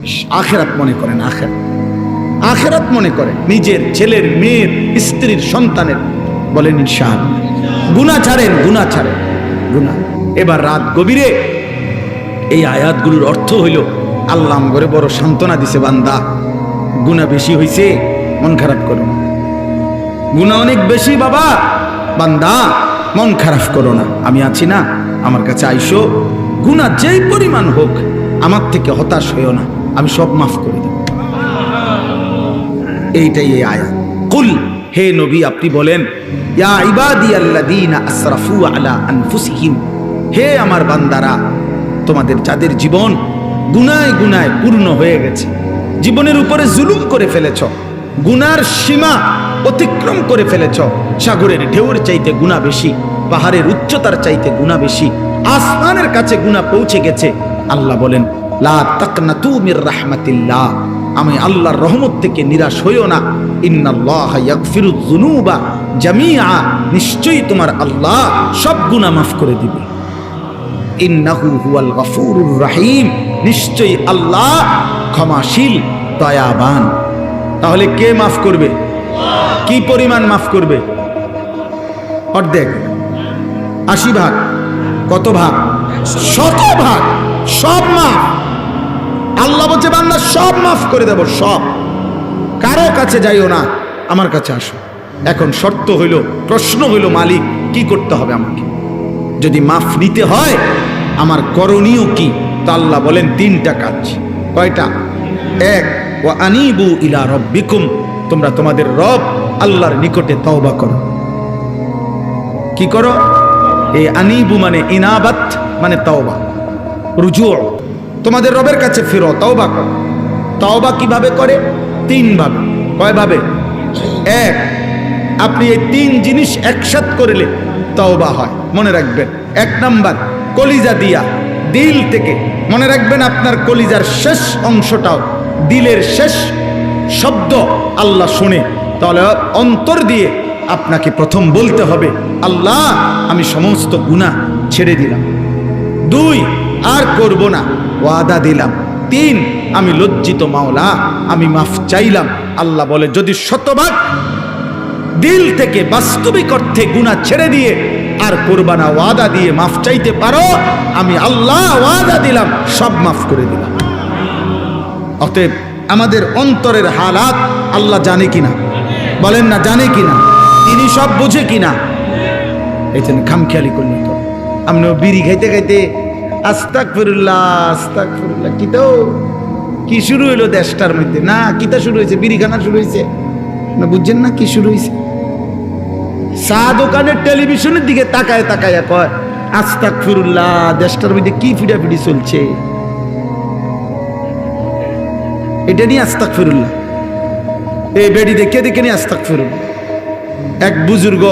আখিরাত মনে করেন, আখিরাত মনে করেন, নিজের ছেলের, মেয়ের, স্ত্রীর, সন্তানের। বলেন ইনশাআল্লাহ। গুনাহ ছাড়েন, গুনাহ ছাড়েন, গুনাহ। এবার রাত গভীরে এই আয়াতগুলোর অর্থ হইল আল্লাহ আমগরে বড় সান্ত্বনা দিছে, বান্দা গুনাহ বেশি হইছে, মন খারাপ করো না। গুনাহ অনেক বেশি বাবা, বান্দা মন খারাপ করো না, আমি আছি না, আমার কাছে আইসো, গুনাহ যেই পরিমাণ হোক আমার থেকে হতাশ হইও না, আমি সব মাফ করে দেব। এইটাই এই আয়াত। কুল, হে নবী আপনি বলেন, ইয়া ইবাদিয়াল্লাযীনা আসরাফু আলা আনফুসিহিম, হে আমার বান্দারা, তোমাদের যাদের জীবন গুনায় গুনায় পূর্ণ হয়ে গেছে, জীবনের উপরে জুলুম করে ফেলেছ, গুনার সীমা অতিক্রম করে ফেলেছ, সাগরের ঢেউর চাইতে গুনাহ বেশি, পাহাড়ের উচ্চতার চাইতে গুনাহ বেশি, আসমানের কাছে গুনাহ পৌঁছে গেছে। আল্লাহ বলেন, লা তাকনাতু মির রাহমাতিল্লাহ, আমি আল্লাহর রহমত থেকে নিরাশ হইও না। ইন্নাল্লাহা ইয়াগফিরুয যুনুবা জামিআ, নিশ্চয়ই তোমার আল্লাহ সব গুনাহ মাফ করে দিবে। ইন্নাহু হুয়াল গফুরুর রহিম, নিশ্চয়ই আল্লাহ ক্ষমাশীল, দয়াবান। তাহলে কে মাফ করবে? কি পরিমাণ মাফ করবে? অর্ধেক, 80 ভাগ, কত ভাগ? 100 ভাগ, সব মাফ। আল্লাহ বলছে বান্দা সব মাফ করে দেব, সব। কারো কাছে যাইও না, আমার কাছে আসো। এখন শর্ত হইল, প্রশ্ন হইল, মালিক কি করতে হবে আমাকে? যদি মাফ নিতে হয় আমার করণীয় কি? তা আল্লাহ বলেন 3টা কাজ। কয়টা? 1, ওয়া আনিবু ইলা রাব্বিকুম, তোমরা তোমাদের রব আল্লাহর নিকটে তওবা করো। কি করো? এই আনিবু মানে ইনাবাত, মানে তওবা, রুজু, তোমাদের রবের কাছে ফিরো, তওবা করো। তওবা কিভাবে করে? 3 ভাবে। কয় ভাবে? 1, আপনি এই 3 জিনিস একসাথ করলে তওবা হয়। মনে রাখবেন, 1 নাম্বার কলিজা দিয়া, দিল থেকে। মনে রাখবেন আপনার কলিজার শেষ অংশটাও দিলের শেষ শব্দ আল্লাহ শুনে, তাহলে অন্তর দিয়ে আপনাকে প্রথম বলতে হবে, আল্লাহ আমি সমস্ত গুনাহ ছেড়ে দিলাম। 2, আর করব না, ওয়াদা দিলাম। 3, আমি লজ্জিত মাওলা, আমি মাফ চাইলাম। আল্লাহ বলে, যদি 100 দিল থেকে বাস্তবিক অর্থে গুনাহ ছেড়ে দিয়ে আর করবা না, ওয়াদা দিয়ে মাফ চাইতে পারো, আমি আল্লাহ ওয়াদা দিলাম সব মাফ করে দিলাম। অতএব আমাদের অন্তরের হালাত আল্লাহ জানে কিনা? বলেন না, জানে কিনা? তিনি সব বুঝে কিনা? এই জন্য খামখেয়ালি করলে তো আপনি বিড়ি খাইতে খাইতে আস্তাগফিরুল্লাহ আস্তাগফিরুল্লাহ, কি তো কি শুরু হইলো দেশটার মধ্যে? না, কিতা শুরু হয়েছে? বিড়ি খানা শুরু হয়েছে না? বুঝছেন না কি শুরু হয়েছে? চা দোকানের টেলিভিশনের দিকে তাকায় তাকায় কয় আস্তাগফিরুল্লাহ। দেশটার মধ্যে কি ফিডাফিডি চলছে, এটা নিয়ে আস্তাগফিরুল্লাহ। এই বেড়ি দেখে দেখে নিয়ে আস্তাগফিরুল্লাহ। এক বুজুর্গ,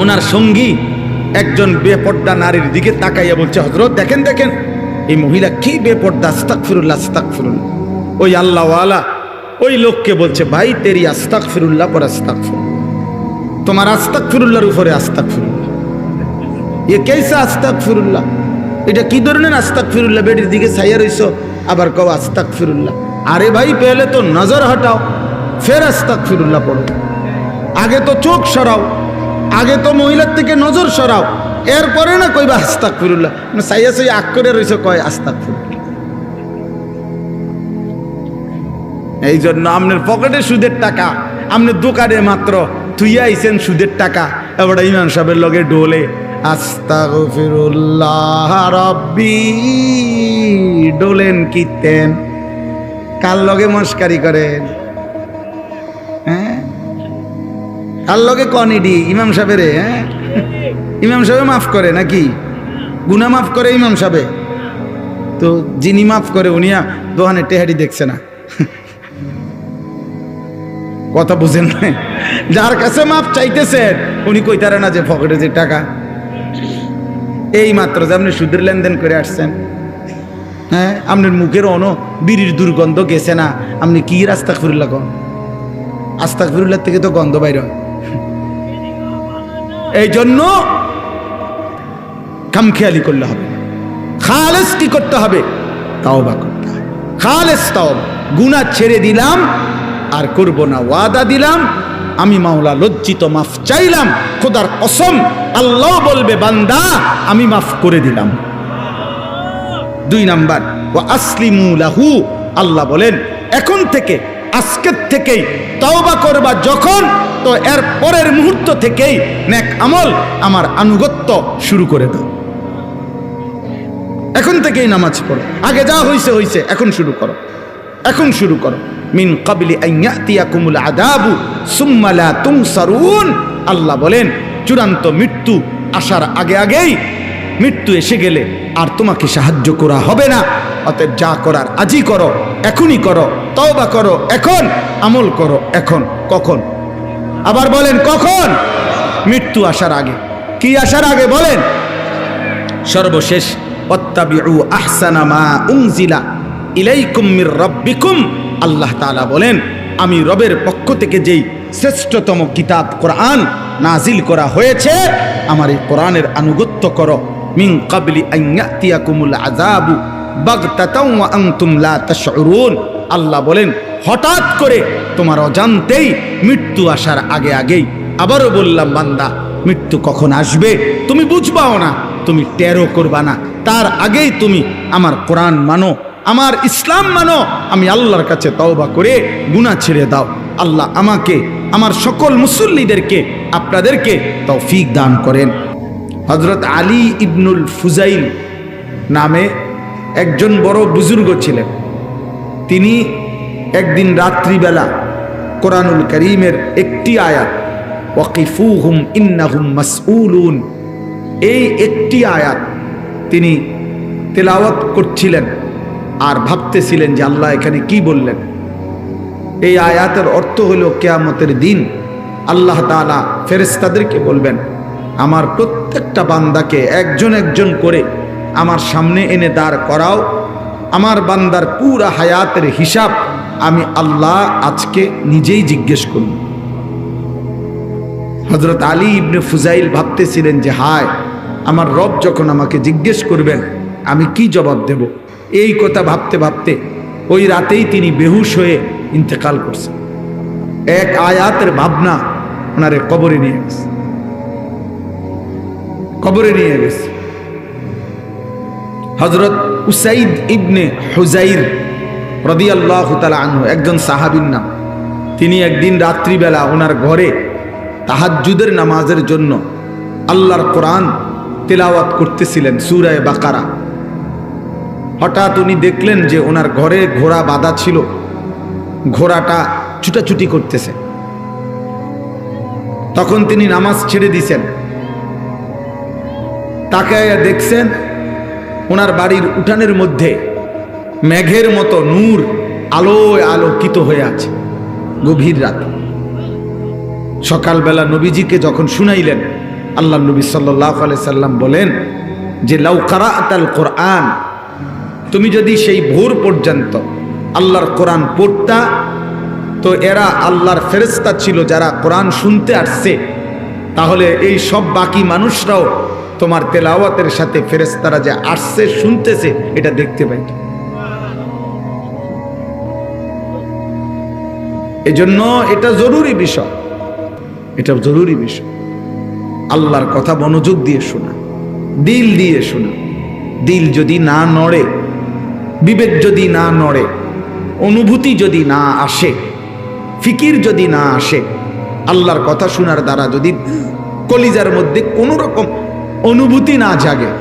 ওনার সঙ্গী একজন বেপর্দা নারীর দিকে তাকাইয়া বলছে, হযরত দেখেন দেখেন এই মহিলা কি বেপর্দা, আস্তাগফিরুল্লাহ আস্তাগফিরুল্লাহ। ওই আল্লাহওয়ালা ওই লোককে বলছে, ভাই তেরি আস্তাগফিরুল্লাহ পর আস্তাগফিরুল্লাহ, তোমার আস্তাগফিরুল্লাহর উপরে আস্তাগফিরুল্লাহ। এ কেসা আস্তাগফিরুল্লাহ? এটা কি ধরনের আস্তাগফিরুল্লাহ? বেডির দিকে ছাইয়া রইছো আবার কও আস্তাগফিরুল্লাহ। আরে ভাই পেলে তো নজর হটাও, ফের আস্তাগফিরুল্লাহ পড়ো। আগে তো চোখ সরাও, আগে তো মহিলার থেকে নজর সরাও, এরপরে না কইবা আস্তাগফিরুল্লাহ। ছাইয়া ছাইয়া আগ করে রইছো, কয় আস্তাগফিরুল্লাহ। এই জন্য আপনার পকেটে সুদের টাকা, আপনি দোকানে মাত্র থুইয়া আইছেন সুদের টাকা, এবার ইমাম সাহেবের লগে ডোলে আস্তাগফিরুল্লাহ রাব্বি, ডোলেন কিতেন, কার লগে মস্কারি করেন? হ্যাঁ, কার লগে কনিডি? ইমাম সাহেবের। হ্যাঁ, ইমাম সাহেব মাফ করে নাকি? গুনাহ মাফ করে ইমাম সাহেব? তো যিনি মাফ করে উনিয়া দোহানে টেহারি দেখছে না, কথা বুঝেন না? যার কাছে মাপ চাইতেছেন উনি কইতারে না যে পকেটে যে টাকা। এই মাত্র যে আপনি সুদের লেনদেন করে আসছেন, হ্যাঁ, আপনার মুখের বিড়ির দুর্গন্ধ গেছে না, আপনি কি আস্তাগফিরুল্লাহ কন? আস্তাগফিরুল্লাহ থেকে তো গন্ধ বাইর হয়। এই জন্য খামখেয়ালি করলে হবে, খালেস কি করতে হবে? তাওবা করতে হবে। খালেস তাওবা, গুনাহ ছেড়ে দিলাম আর করব না, ওয়াদা দিলাম। আমি মাওলা লজ্জিত, মাফ চাইলাম, খোদার কসম আল্লাহ বলবে বান্দা আমি মাফ করে দিলাম। 2 নাম্বার, ওয়া আসলিমু লাহু, আল্লাহ বলেন এখন থেকে, আজকের থেকেই তওবা করবা যখন, তো এর পরের মুহূর্ত থেকেই নেক আমল আমার আনুগত্য শুরু করে দাও। এখন থেকেই নামাজ পড়ো, আগে যা হইছে হইছে, এখন শুরু করো, এখন শুরু করো। মিন ক্বাবলি আন ইয়াতিয়াকুমুল আযাবু সুম্মা লা তুনসারুন, আল্লাহ বলেন চূড়ান্ত মৃত্যু আসার আগে আগেই, মৃত্যু এসে গেলে আর তোমাকে সাহায্য করা হবে না। অতএব যা করার আজই করো, এখনই করো, তওবা করো এখন, আমল করো এখন। কখন? আবার বলেন কখন? মৃত্যু আসার আগে। কি আসার আগে বলেন? সর্বশেষ, ওয়াত্তাবিউ আহসানা মা উনজিলা ইলাইকুম মির রাব্বিকুম, আল্লাহ তাআলা বলেন আমি রবের পক্ষ থেকে যেই শ্রেষ্ঠতম কিতাব কোরআন নাজিল করা হয়েছে, আমার এই কোরআনের আনুগত্য করো। মিন ক্বাবলি আন ইয়াতিয়াকুমুল আযাবু বাগতাতাও ওয়া আনতুম লা তাশউরুন, আল্লাহ বলেন হঠাৎ করে তোমার অজান্তেই মৃত্যু আসার আগে আগেই। আবারও বললাম বান্দা, মৃত্যু কখন আসবে তুমি বুঝবাও না, তুমি টেরও করবা না, তার আগেই তুমি আমার কোরআন মানো, আমার ইসলাম মানো। আমি আল্লাহর কাছে তওবা করে গুনাহ ছেড়ে দাও। আল্লাহ আমাকে, আমার সকল মুসল্লিদেরকে, আপনাদেরকে তৌফিক দান করেন। হযরত আলী ইবনুল ফুজাইল নামে একজন বড় বুজুর্গ ছিলেন। তিনি একদিন রাত্রিবেলা কোরআনুল কারীমের একটি আয়াত, ওয়াকিফুহুম ইন্নাহুম মাসউলুন, এই একটি আয়াত তিনি তেলাওয়াত করছিলেন আর ভাবতেছিলেন যে আল্লাহ এখানে কি বললেন। এই আয়াতের অর্থ হলো কিয়ামতের দিন আল্লাহ তাআলা ফেরেশতাদেরকে বলবেন আমার প্রত্যেকটা বান্দাকে একজন একজন করে আমার সামনে এনে দাঁড় করাও, আমার বান্দার পুরা হায়াতের হিসাব আমি আল্লাহ আজকে নিজেই জিজ্ঞেস করব। হযরত আলী ইবনে ফুজাইল ভাবতেছিলেন যে হায়, আমার রব যখন আমাকে জিজ্ঞেস করবেন আমি কি জবাব দেব। এই কথা ভাবতে ভাবতে ওই রাতেই তিনি বেহুশ হয়ে ইন্তেকাল করছেন। এক আয়াতের ভাবনা ওনারে কবরে নিয়ে গেছে, কবরে নিয়ে গেছে। হযরত উসাইদ ইবনে হুজাইর রাদিয়াল্লাহু তাআলা আনহু, একজন সাহাবীর নাম। তিনি একদিন রাত্রিবেলা ওনার ঘরে তাহাজ্জুদের নামাজের জন্য আল্লাহর কোরআন তেলাওয়াত করতেছিলেন, সূরা বাকারা। হঠাৎ উনি দেখলেন যে ওনার ঘরে ঘোড়া বাঁধা ছিল, ঘোড়াটা ছুটাছুটি করতেছে। তখন তিনি নামাজ ছেড়ে দিছেন, তাকায়া দেখছেন ওনার বাড়ির উঠানের মধ্যে মেঘের মতো নূর আলোয় আলোকিত হয়ে আছে। গভীর রাত, সকালবেলা নবীজিকে যখন শুনাইলেন, আল্লাহ নবী সাল্লাল্লাহু আলাইহি সাল্লাম বলেন যে লাউ কারাআতাল কোরআন, তুমি যদি সেই ভোর পর্যন্ত আল্লাহর কোরআন পড়তা, তো এরা আল্লাহর ফেরেশতা ছিল যারা কোরআন শুনতে আসছে, তাহলে এই সব বাকি মানুষরাও তোমার তেলাওয়াতের সাথে ফেরেশতারা যে আসছে শুনতেছে এটা দেখতে পাইত। এজন্য এটা জরুরি বিষয়, এটা জরুরি বিষয়। আল্লাহর কথা মনোযোগ দিয়ে শোনা, দিল দিয়ে শোনা। দিল যদি না নড়ে, বিবেক যদি না নড়ে, অনুভূতি যদি না আসে, ফিকির যদি না আসে, আল্লাহর কথা শোনার দ্বারা যদি কলিজার মধ্যে কোনো রকম অনুভূতি না জাগে,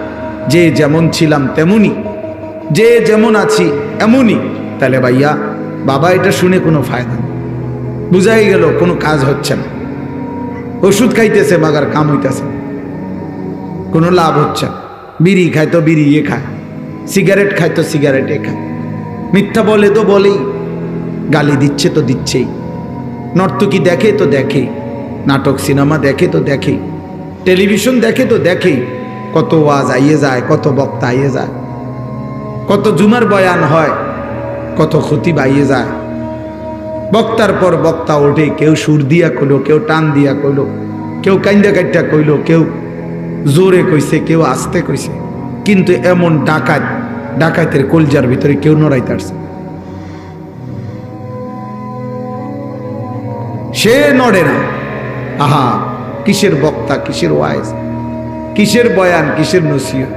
যে যেমন ছিলাম তেমনই, যে যেমন আছি এমনই, তাহলে ভাইয়া বাবা এটা শুনে কোনো ফায়দা নেই। বুঝাই গেল কোনো কাজ হচ্ছে না। ওষুধ খাইতেছে বাগার কাম হইতেছে, কোনো লাভ হচ্ছে না। বিড়ি খায় তো বিড়ি এ খায়, সিগারেট খায় তো সিগারেট এ খায়, মিথ্যা বলে তো বলেই, গালি দিচ্ছে তো দিচ্ছেই, নর্তকী দেখে তো দেখেই, নাটক সিনেমা দেখে তো দেখেই, টেলিভিশন দেখে তো দেখেই। কত ওয়াজ আইয়ে যায়, কত বক্তা আইয়ে যায়, কত জুমার বয়ান হয়, কত খতিব আইয়ে যায়। বক্তার পর বক্তা ওঠে, কেউ সুর দিয়া কইল, কেউ টান দিয়া কইল, কেউ কাইন্দা কাইটা কইল, কেউ জোরে কইছে, কেউ আস্তে কইছে। কিন্তু এমন ডাকাতের কলজার ভিতরে কেউ নড়াইতে আসছে, সে নড়ে না। আহা, কিসের বক্তা, কিসের ওয়াইজ, কিসের বয়ান, কিসের নসিহত।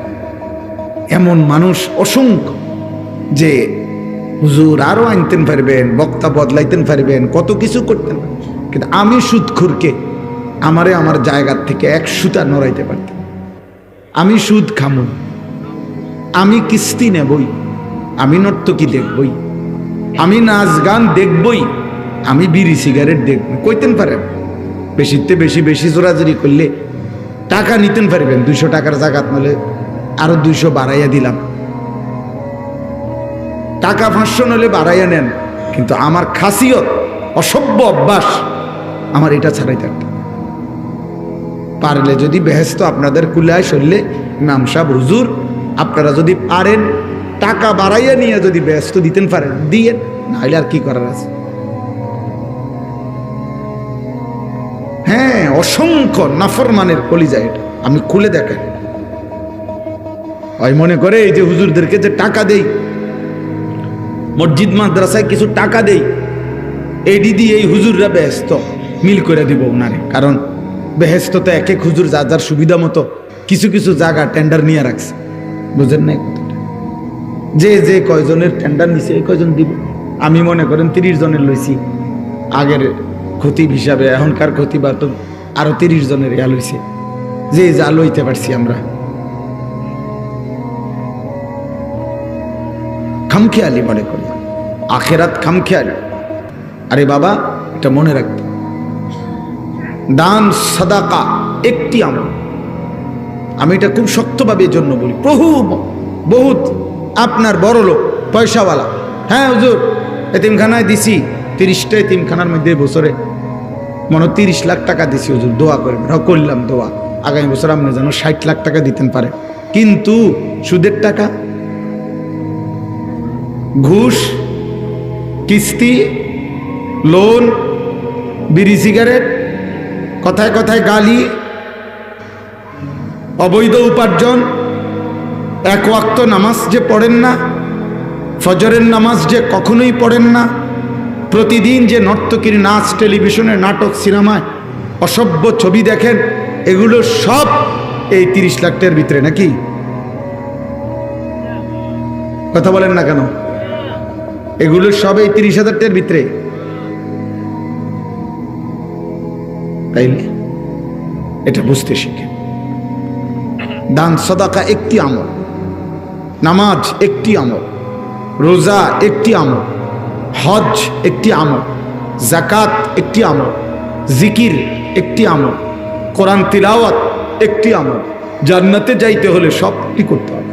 এমন মানুষ অসংখ্য যে হুজুর আরো আনতেন পারবেন, বক্তা বদলাইতেন পারবেন, কত কিছু করতেন, কিন্তু আমি সুদখোরকে আমারে আমার জায়গার থেকে এক সুতা নড়াইতে পারতেন। আমি সুদ খামু, আমি কিস্তি নেবই, আমি নর্তকী দেখবই, আমি নাচ গান দেখবই, আমি বিড়ি সিগারেট দেখব, কইতেন পারেন। বেশিতে বেশি বেশি জোরাজুরি করলে টাকা নিতেন পারবেন, 200 টাকার জাকাত নলে আরো 200 বাড়াইয়া দিলাম, টাকা 500 নলে বাড়াইয়া নেন, কিন্তু আমার খাসিয়ত, অসভ্য অভ্যাস আমার এটা ছাড়াই থাকতে পারলে যদি বেহেস্ত আপনাদের কুলায় চললে, ইমাম সাহেব হুজুর আপনারা যদি পারেন টাকা বাড়াইয়া নিয়ে যদি বেহেস্ত দিতেন পারেন দিয়ে, নাহলে আর কি করার আছে। হ্যাঁ, অসংখ্য নাফরমানের কলিজা এটা, আমি খুলে দেখাই। ওই মনে করে এই যে হুজুরদেরকে যে টাকা দেই, মসজিদ মাদ্রাসায় কিছু টাকা দেই, এডি দিয়ে এই হুজুররা বেহেস্ত মিল করে দিব ওনারে, কারণ বেহেস্ত তো এক এক হুজুর যার যার সুবিধা মতো কিছু কিছু জায়গা টেন্ডার নিয়ে রাখছে, বুঝেন নাই কথাটা? যে যে কয়জনের টেন্ডার নিছে এই কয়জন দিব। আমি মনে করেন 30 জনের লইছি আগের খতিব হিসাবে, এখনকার খতিবা তো আরো 30 জনের ইয়া লইছে, যে যা লইতে পারছি আমরা। খামখেয়ালি মনে করলাম, আখেরাত খামখেয়ালি। আরে বাবা, এটা মনে রাখতে, দান সাদাকা একটি আমল। আমি এটা খুব শক্তভাবে এর জন্য বলি, বহুত আপনার বড় লোক পয়সাওয়ালা, হ্যাঁ হুজুর এতিমখানায় দিছি 30টা এতিমখানার মধ্যে বছরে মনে 30 লাখ টাকা দিছি হুজুর, দোয়া করবেন। করলাম দোয়া, আগামী বছর আপনি যেন 60 লাখ টাকা দিতেন পারে, কিন্তু সুদের টাকা, ঘুষ, কিস্তি, লোন, বিড়ি সিগারেট, কথায় কথায় গালি, অবৈধ উপার্জন, এক ওয়াক্ত নামাজ যে পড়েন না, ফজরের নামাজ যে কখনোই পড়েন না, প্রতিদিন যে নর্তকীর নাচ, টেলিভিশনের নাটক, সিনেমায় অসভ্য ছবি দেখেন, এগুলো সব এই 30 লাখ টাকার ভিতরে নাকি? কথা বলেন না কেন? এগুলো সব এই 30,000 টাকার ভিতরে, তাইলে এটা বুঝতে শিখে। দান সাদাকা একটি আমল, নামাজ একটি আমল, রোজা একটি আমল, হজ একটি আমল, যাকাত একটি আমল, জিকির একটি আমল, কোরআন তিলাওয়াত একটি আমল। জান্নাতে যাইতে হলে সবটি করতে হবে।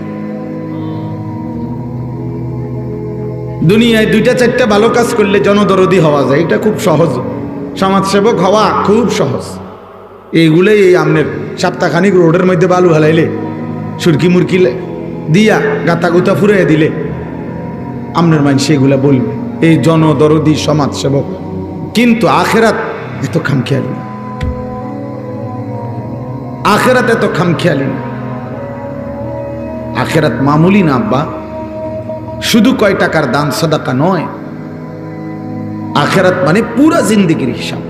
দুনিয়ায় 2টা-4টা ভালো কাজ করলে জনদরদি হওয়া যায়, এটা খুব সহজ। সমাজসেবক হওয়া খুব সহজ। এইগুলোই এই আমনের সপ্তাহখানিক রোডের মধ্যে বালু হালাইলে, সুরকি মুরকি দিয়া গাতা গুতা ফুরাইয়া দিলে আমনের মানুষ এগুলা বলবে এই জনদরদি সমাজসেবক। কিন্তু আখেরাত এত খামখেয়ালি না, আখেরাত এত খামখেয়ালি না। আখেরাত মামুলি না আব্বা, শুধু কয় টাকার দান সাদাকা নয়। আখেরাত মানে পুরা জিন্দেগির হিসাব,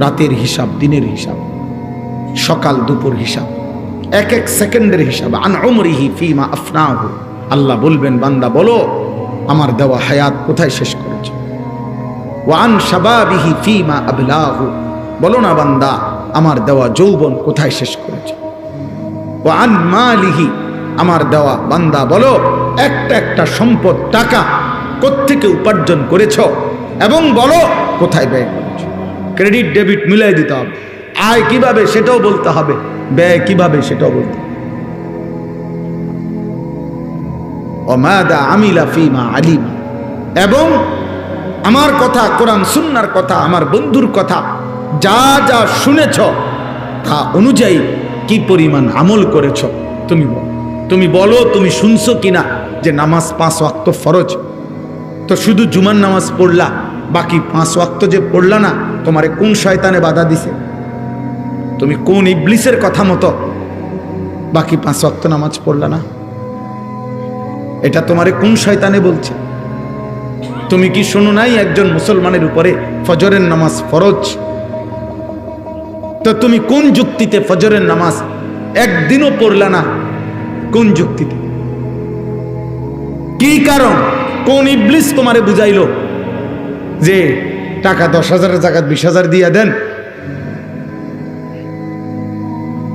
রাতের হিসাব, দিনের হিসাব, সকাল দুপুর হিসাব, এক এক সেকেন্ডের হিসাব। আন উমরিহি ফিমা আফনাহু, আল্লাহ বলবেন বান্দা বলো আমার দেওয়া হায়াত কোথায় শেষ করেছে। ওয়া আন শাবাবিহি ফিমা আবলাহু, বলো না বান্দা আমার দেওয়া যৌবন কোথায় শেষ করেছে। ওয়া আন মালিহি, আমার দেওয়া বান্দা বলো একটা একটা সম্পদ টাকা কোত্থেকে উপার্জন করেছ, এবং বলো কোথায় ব্যয় করেছ। ক্রেডিট ডেবিট মিলাই দিতে হবে, আয় কিভাবে সেটাও বলতে হবে, ব্যয় কিভাবে সেটাও বলতে হবে। ওমাদা আমিলা ফিমা আলিমা, এবং আমার কথা, কোরআন সুন্নাহর কথা, আমার বন্ধুর কথা, যা যা শুনেছ তা অনুযায়ী কি পরিমাণ আমল করেছ তুমি বলো। তুমি বলো তুমি শুনছো কিনা যে নামাজ 5 ওয়াক্ত ফরজ, তো শুধু জুমার নামাজ পড়লা, বাকি 5 ওয়াক্ত যে পড়লা না, তোমারে কোন শয়তানে বাধা দিছে? তুমি কোন ইবলিসের কথা মতো বাকি 5 ওয়াক্ত নামাজ পড়লা না? এটা তোমারে কোন শয়তানে বলছে? তুমি কি শোনো নাই একজন মুসলমানের উপরে ফজরের নামাজ ফরজ? তো তুমি কোন যুক্তিতে ফজরের নামাজ একদিনও পড়লা না? কোন যুক্তিতে? কি কারণ? কোন ইবলিস তোমারে বুঝাইলো যে টাকা 10,000 জাকাত 20,000 দিয়ে দেন,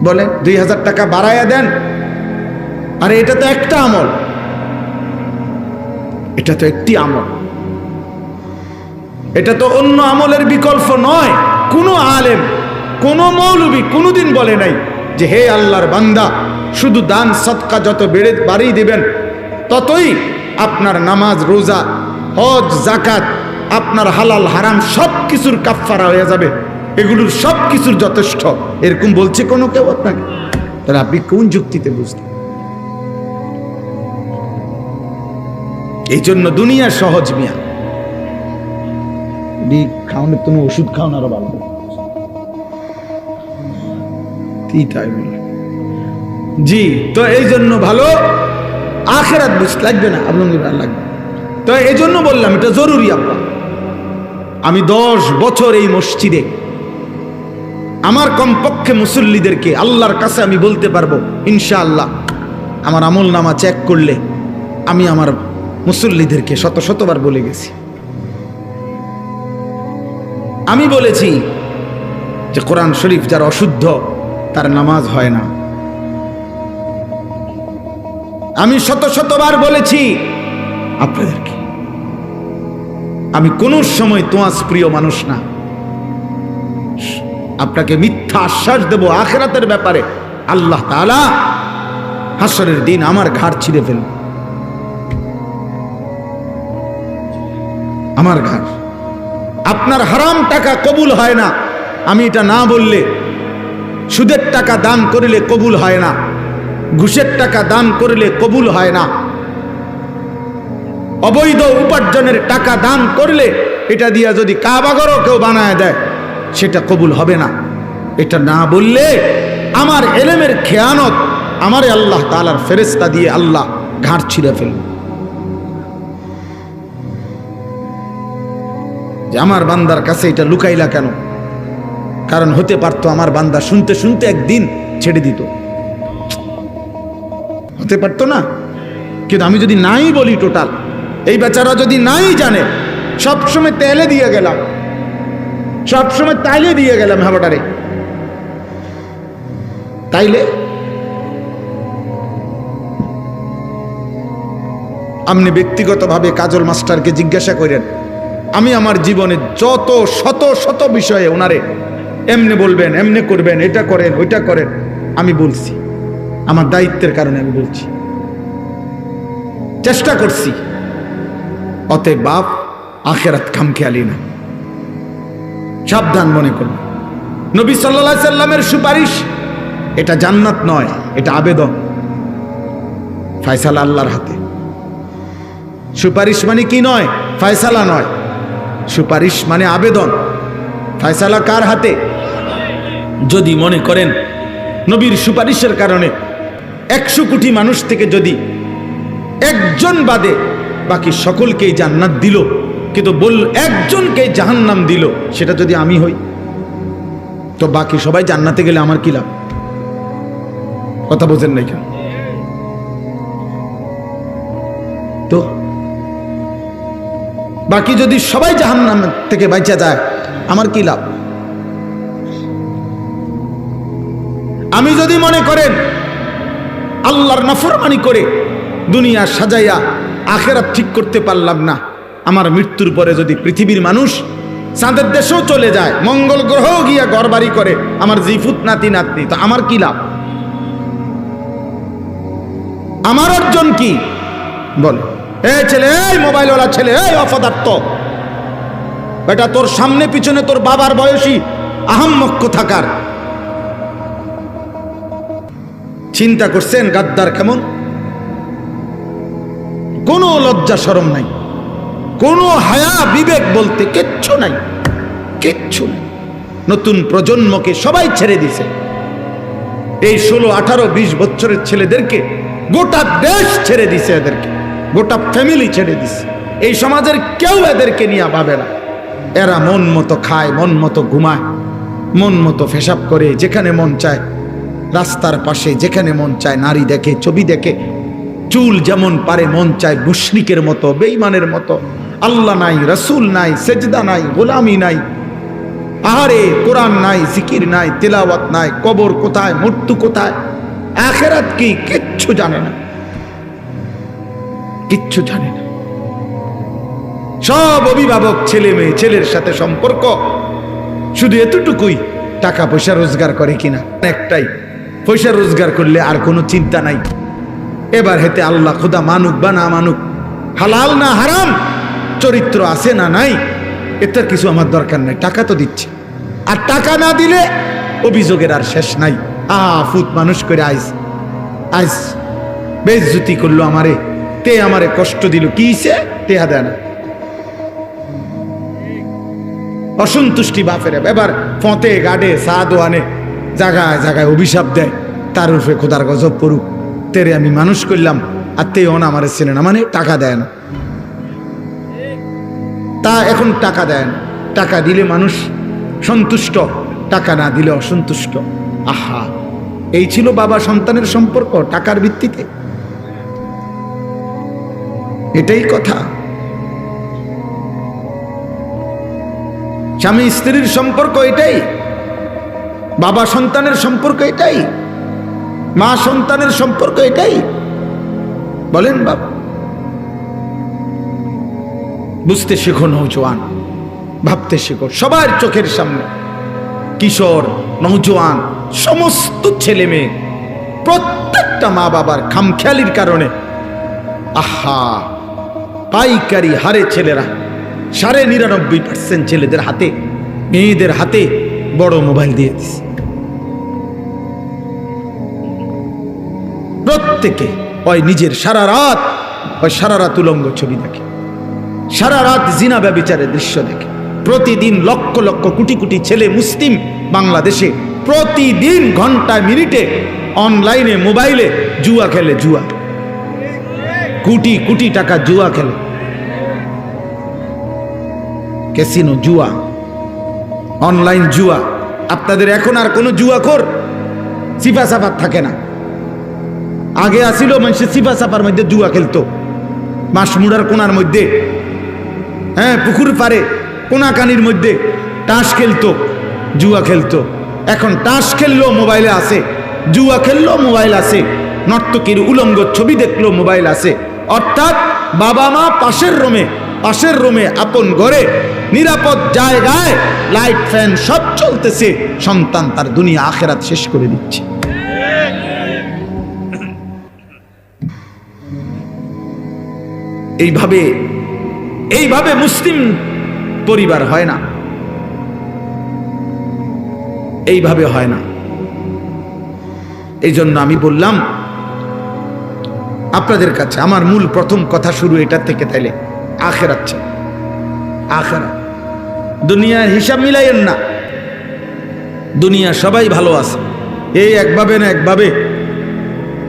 বলে 2,000 টাকা বাড়াইয়া দেন? আরে এটা তো একটা আমল, এটা তো একটি আমল, এটা তো অন্য আমলের বিকল্প নয়। কোনো আলেম, কোনো মৌলবী কোনোদিন বলে নাই যে হে আল্লাহর বান্দা, শুধু দান সদকা যত বাড়িয়ে দিবেন ততই আপনার নামাজ, রোজা, হজ, যাকাত, আপনার হালাল হারাম সব কিছুর কাফফারা হয়ে যাবে, এগুলোর সব কিছুর যথেষ্ট, এরকম বলছে কোনো কেউ আপনাকে? তাহলে আপনি কোন যুক্তিতে বুঝলেন? এই জন্য দুনিয়া সহজ মিয়া, খাওয়ানোর তুমি ওষুধ খাওয়ান আরো ভালো। জি, তো এই জন্য ভালো আখেরাত বুঝতে লাগবে না, আপনার লাগবে। তো এই জন্য বললাম এটা জরুরি। আব্বা, আমি 10 বছর এই মসজিদে আমার কমপক্ষে মুসল্লিদেরকে আল্লাহর কাছে আমি বলতে পারবো ইনশাআল্লাহ, আমার আমল নামা চেক করলে আমি আমার মুসল্লিদেরকে শত শতবার বলে গেছি। আমি বলেছি যে কোরআন শরীফ যার অশুদ্ধ তার নামাজ হয় না। আমি শত শতবার বলেছি আপনাদেরকে, আমি কোন সময় তোয়াজ প্রিয় মানুষ না। আপনাকে মিথ্যা আশ্বাস দেব আখিরাতের ব্যাপারে, আল্লাহ তাআলা হাসরের দিন আমার ঘাড় ছিঁড়ে ফেলবে, আমার ঘাড়। আপনার হারাম টাকা কবুল হয় না, আমি এটা না বললে। সুদের টাকা দান করিলে কবুল হয় না, ঘুষের টাকা দান করিলে কবুল হয় না, অবৈধ উপার্জনের টাকা দান করলে এটা দিয়া যদি কাবাঘরও কেউ বানায় দেয় সেটা কবুল হবে না। এটা না বললে আমার এলেমের খেয়ানত আমারে আল্লাহ তাআলার ফেরেশতা দিয়ে আল্লাহ ঘাড় ছিঁড়ে ফেলবে। যে আমার বান্দার কাছে এটা লুকাইলা কেন? কারণ হতে পারতো আমার বান্দা শুনতে শুনতে একদিন ছেড়ে দিত, হতে পারতো না? কিন্তু আমি যদি নাই বলি, টোটাল এই বেচারা যদি নাই জানে, সবসময় তেলে দিয়ে গেলাম, সবসময় তাইলে দিয়ে গেলাম হাবাটারে, তাইলে আপনি ব্যক্তিগতভাবে কাজল মাস্টারকে জিজ্ঞাসা করেন, আমি আমার জীবনে যত শত শত বিষয়ে ওনারে এমনি বলবেন, এমনি করবেন, এটা করেন, ওইটা করেন, আমি বলছি, আমার দায়িত্বের কারণে আমি বলছি, চেষ্টা করছি। অতএব বাপ, আখেরাত খামখেয়ালি না, সাবধান মনে করুন। নবী সাল্লাল্লাহু আলাইহি সাল্লামের সুপারিশ এটা জান্নাত নয়, এটা আবেদন, ফয়সালা আল্লাহর হাতে। সুপারিশ মানে কি নয়? ফয়সালা নয়, সুপারিশ মানে আবেদন। ফয়সালা কার হাতে? যদি মনে করেন নবীর সুপারিশের কারণে 100 কোটি মানুষ থেকে যদি একজন বাদে বাকি সকলকেই জান্নাত দিল, কিন্তু একজনকে জাহান্নাম দিল, সেটা যদি আমি হই, তো বাকি সবাই জান্নাতে গেলে আমার কি লাভ? কথা বোঝেন নাই কেন? তো বাকি যদি সবাই জাহান্নাম থেকে বাঁচা যায়, আমার কি লাভ? আমি যদি মনে করেন আল্লাহর নাফরমানি করে দুনিয়া সাজাইয়া আখেরাত ঠিক করতে পারলাম না, আমার মৃত্যুর পরে যদি পৃথিবীর মানুষ চাঁদের দেশেও চলে যায়, মঙ্গল গ্রহ গিয়া ঘরবাড়ি করে, আমার জিফুত নাতি নাতনি, তো আমার কি লাভ? আমার অর্জন কি? বল এই ছেলে, এই মোবাইলওয়ালা ছেলে, এই অপদার্থ বেটা, তোর সামনে পিছনে তোর বাবার বয়সী আহাম্মক থাকার চিন্তা করছেন? গাদ্দার কেমন? কোনো লজ্জা শরম নাই, কোনো হায়া বিবেক বলতে কিচ্ছু নাই, কিচ্ছু নাই। নতুন প্রজন্মকে সবাই ছেড়ে দিছে। এই 16, 18, 20 বছরের ছেলেদেরকে গোটা দেশ ছেড়ে দিছে, এদেরকে গোটা ফ্যামিলি ছেড়ে দিছে। এই সমাজের কেউ এদেরকে নিয়ে ভাবে না। এরা মন মতো খায়, মন মতো ঘুমায়, মন মতো পেশাব করে, যেখানে মন চায় রাস্তার পাশে যেখানে মন চায় নারী দেখে, ছবি দেখে, চুল যেমন পারে মন চায় মুশরিকের মতো, বেঈমানের মতো। আল্লাহ নাই, রাসূল নাই, সেজদা নাই, গোলামি নাই, আহারে কোরআন নাই, জিকির নাই, তেলাওয়াত নাই, কবর কোথায়, মৃত্যু কোথায়, আখিরাত কি, কিচ্ছু জানে না, কিচ্ছু জানে না। সব অভিভাবক ছেলে মেয়ে, ছেলের সাথে সম্পর্ক শুধু এতটুকুই, টাকা পয়সা রোজগার করে কিনা, একটাই, পয়সা রোজগার করলে আর কোনো চিন্তা নাই। এবার হেতে আল্লাহ খোদা মানুক বা না মানুক, হালাল না হারাম, চরিত্র আছে না নাই, এটার কিছু আমার দরকার নাই, টাকা তো দিচ্ছে। আর টাকা না দিলে অভিযোগের আর শেষ নাই। ফুত মানুষ করে আইস আইস বেইজ্জতি করলো আমারে, তে আমারে কষ্ট দিল, কি সে টেহা দেয় না, অসন্তুষ্টি বাপের। এবার ফতে গাডে সাদো আনে, জায়গায় জায়গায় অভিশাপ দেয়, তার উপরে খোদার গজব পড়ুক, তেরে আমি মানুষ করলাম আর তে অন আমারে ছেলে না, মানে টাকা দেয় না। তা এখন টাকা দেয় না, টাকা দিলে মানুষ সন্তুষ্ট, টাকা না দিলে অসন্তুষ্ট। আহা, এই ছিল বাবা সন্তানের সম্পর্ক টাকার ভিত্তিতে, এটাই কথা। স্বামী স্ত্রীর সম্পর্ক এটাই, বাবা সন্তানের সম্পর্ক এটাই, মা সন্তানের সম্পর্ক এটাই। বলেন বাবা, বুঝতে শেখো নওজোয়ান, ভাবতে শেখো। সবার চোখের সামনে কিশোর, নওজোয়ান, সমস্ত ছেলে মেয়ে, প্রত্যেকটা মা বাবার খামখেয়ালির কারণে আহা পাইকারি হারে ছেলেরা 99.5% ছেলেদের হাতে, মেয়েদের হাতে বড় মোবাইল দিয়ে দিচ্ছে। প্রত্যেকে ওই নিজের সারা রাত উলঙ্গ ছবি দেখে, সারা রাত জিনা ব্যভিচারের দৃশ্য দেখে। প্রতিদিন লক্ষ লক্ষ কোটি কোটি ছেলে মুসলিম বাংলাদেশে প্রতিদিন ঘন্টায় মিনিটে অনলাইনে মোবাইলে জুয়া খেলে, জুয়া, কোটি কোটি টাকা জুয়া খেলে, ক্যাসিনো জুয়া, অনলাইন জুয়া। আপনাদের এখন আর কোনো জুয়াখোর সিফা সাফার থাকে না। আগে আসিল মানুষের সিফা সাফার মধ্যে জুয়া খেলতো, মাসমুড়ার কোনার মধ্যে, হ্যাঁ পুকুর পারে কোনাকানির মধ্যে টাস খেলতো, জুয়া খেলতো। এখন টাস খেললো মোবাইলে আছে, জুয়া খেললো মোবাইল আছে, নর্তকীর উলঙ্গ ছবি দেখলো মোবাইল আছে। অর্থাৎ বাবা মা পাশের রুমে আপন ঘরে নিরাপদ জায়গায় লাইট ফ্যান সব চলতেছে, সন্তান তার দুনিয়া আখেরাত শেষ করে দিচ্ছে। এইভাবে মুসলিম পরিবার হয় না, এইভাবে হয় না। এই জন্য আমি বললাম আপনাদের কাছে, আমার মূল প্রথম কথা শুরু এটা থেকে, তাইলে আখেরাত চাই, আখেরাত। দুনিয়ার হিসাব মিলাইয়েন না, দুনিয়া সবাই ভালো আছে, এই একভাবে না একভাবে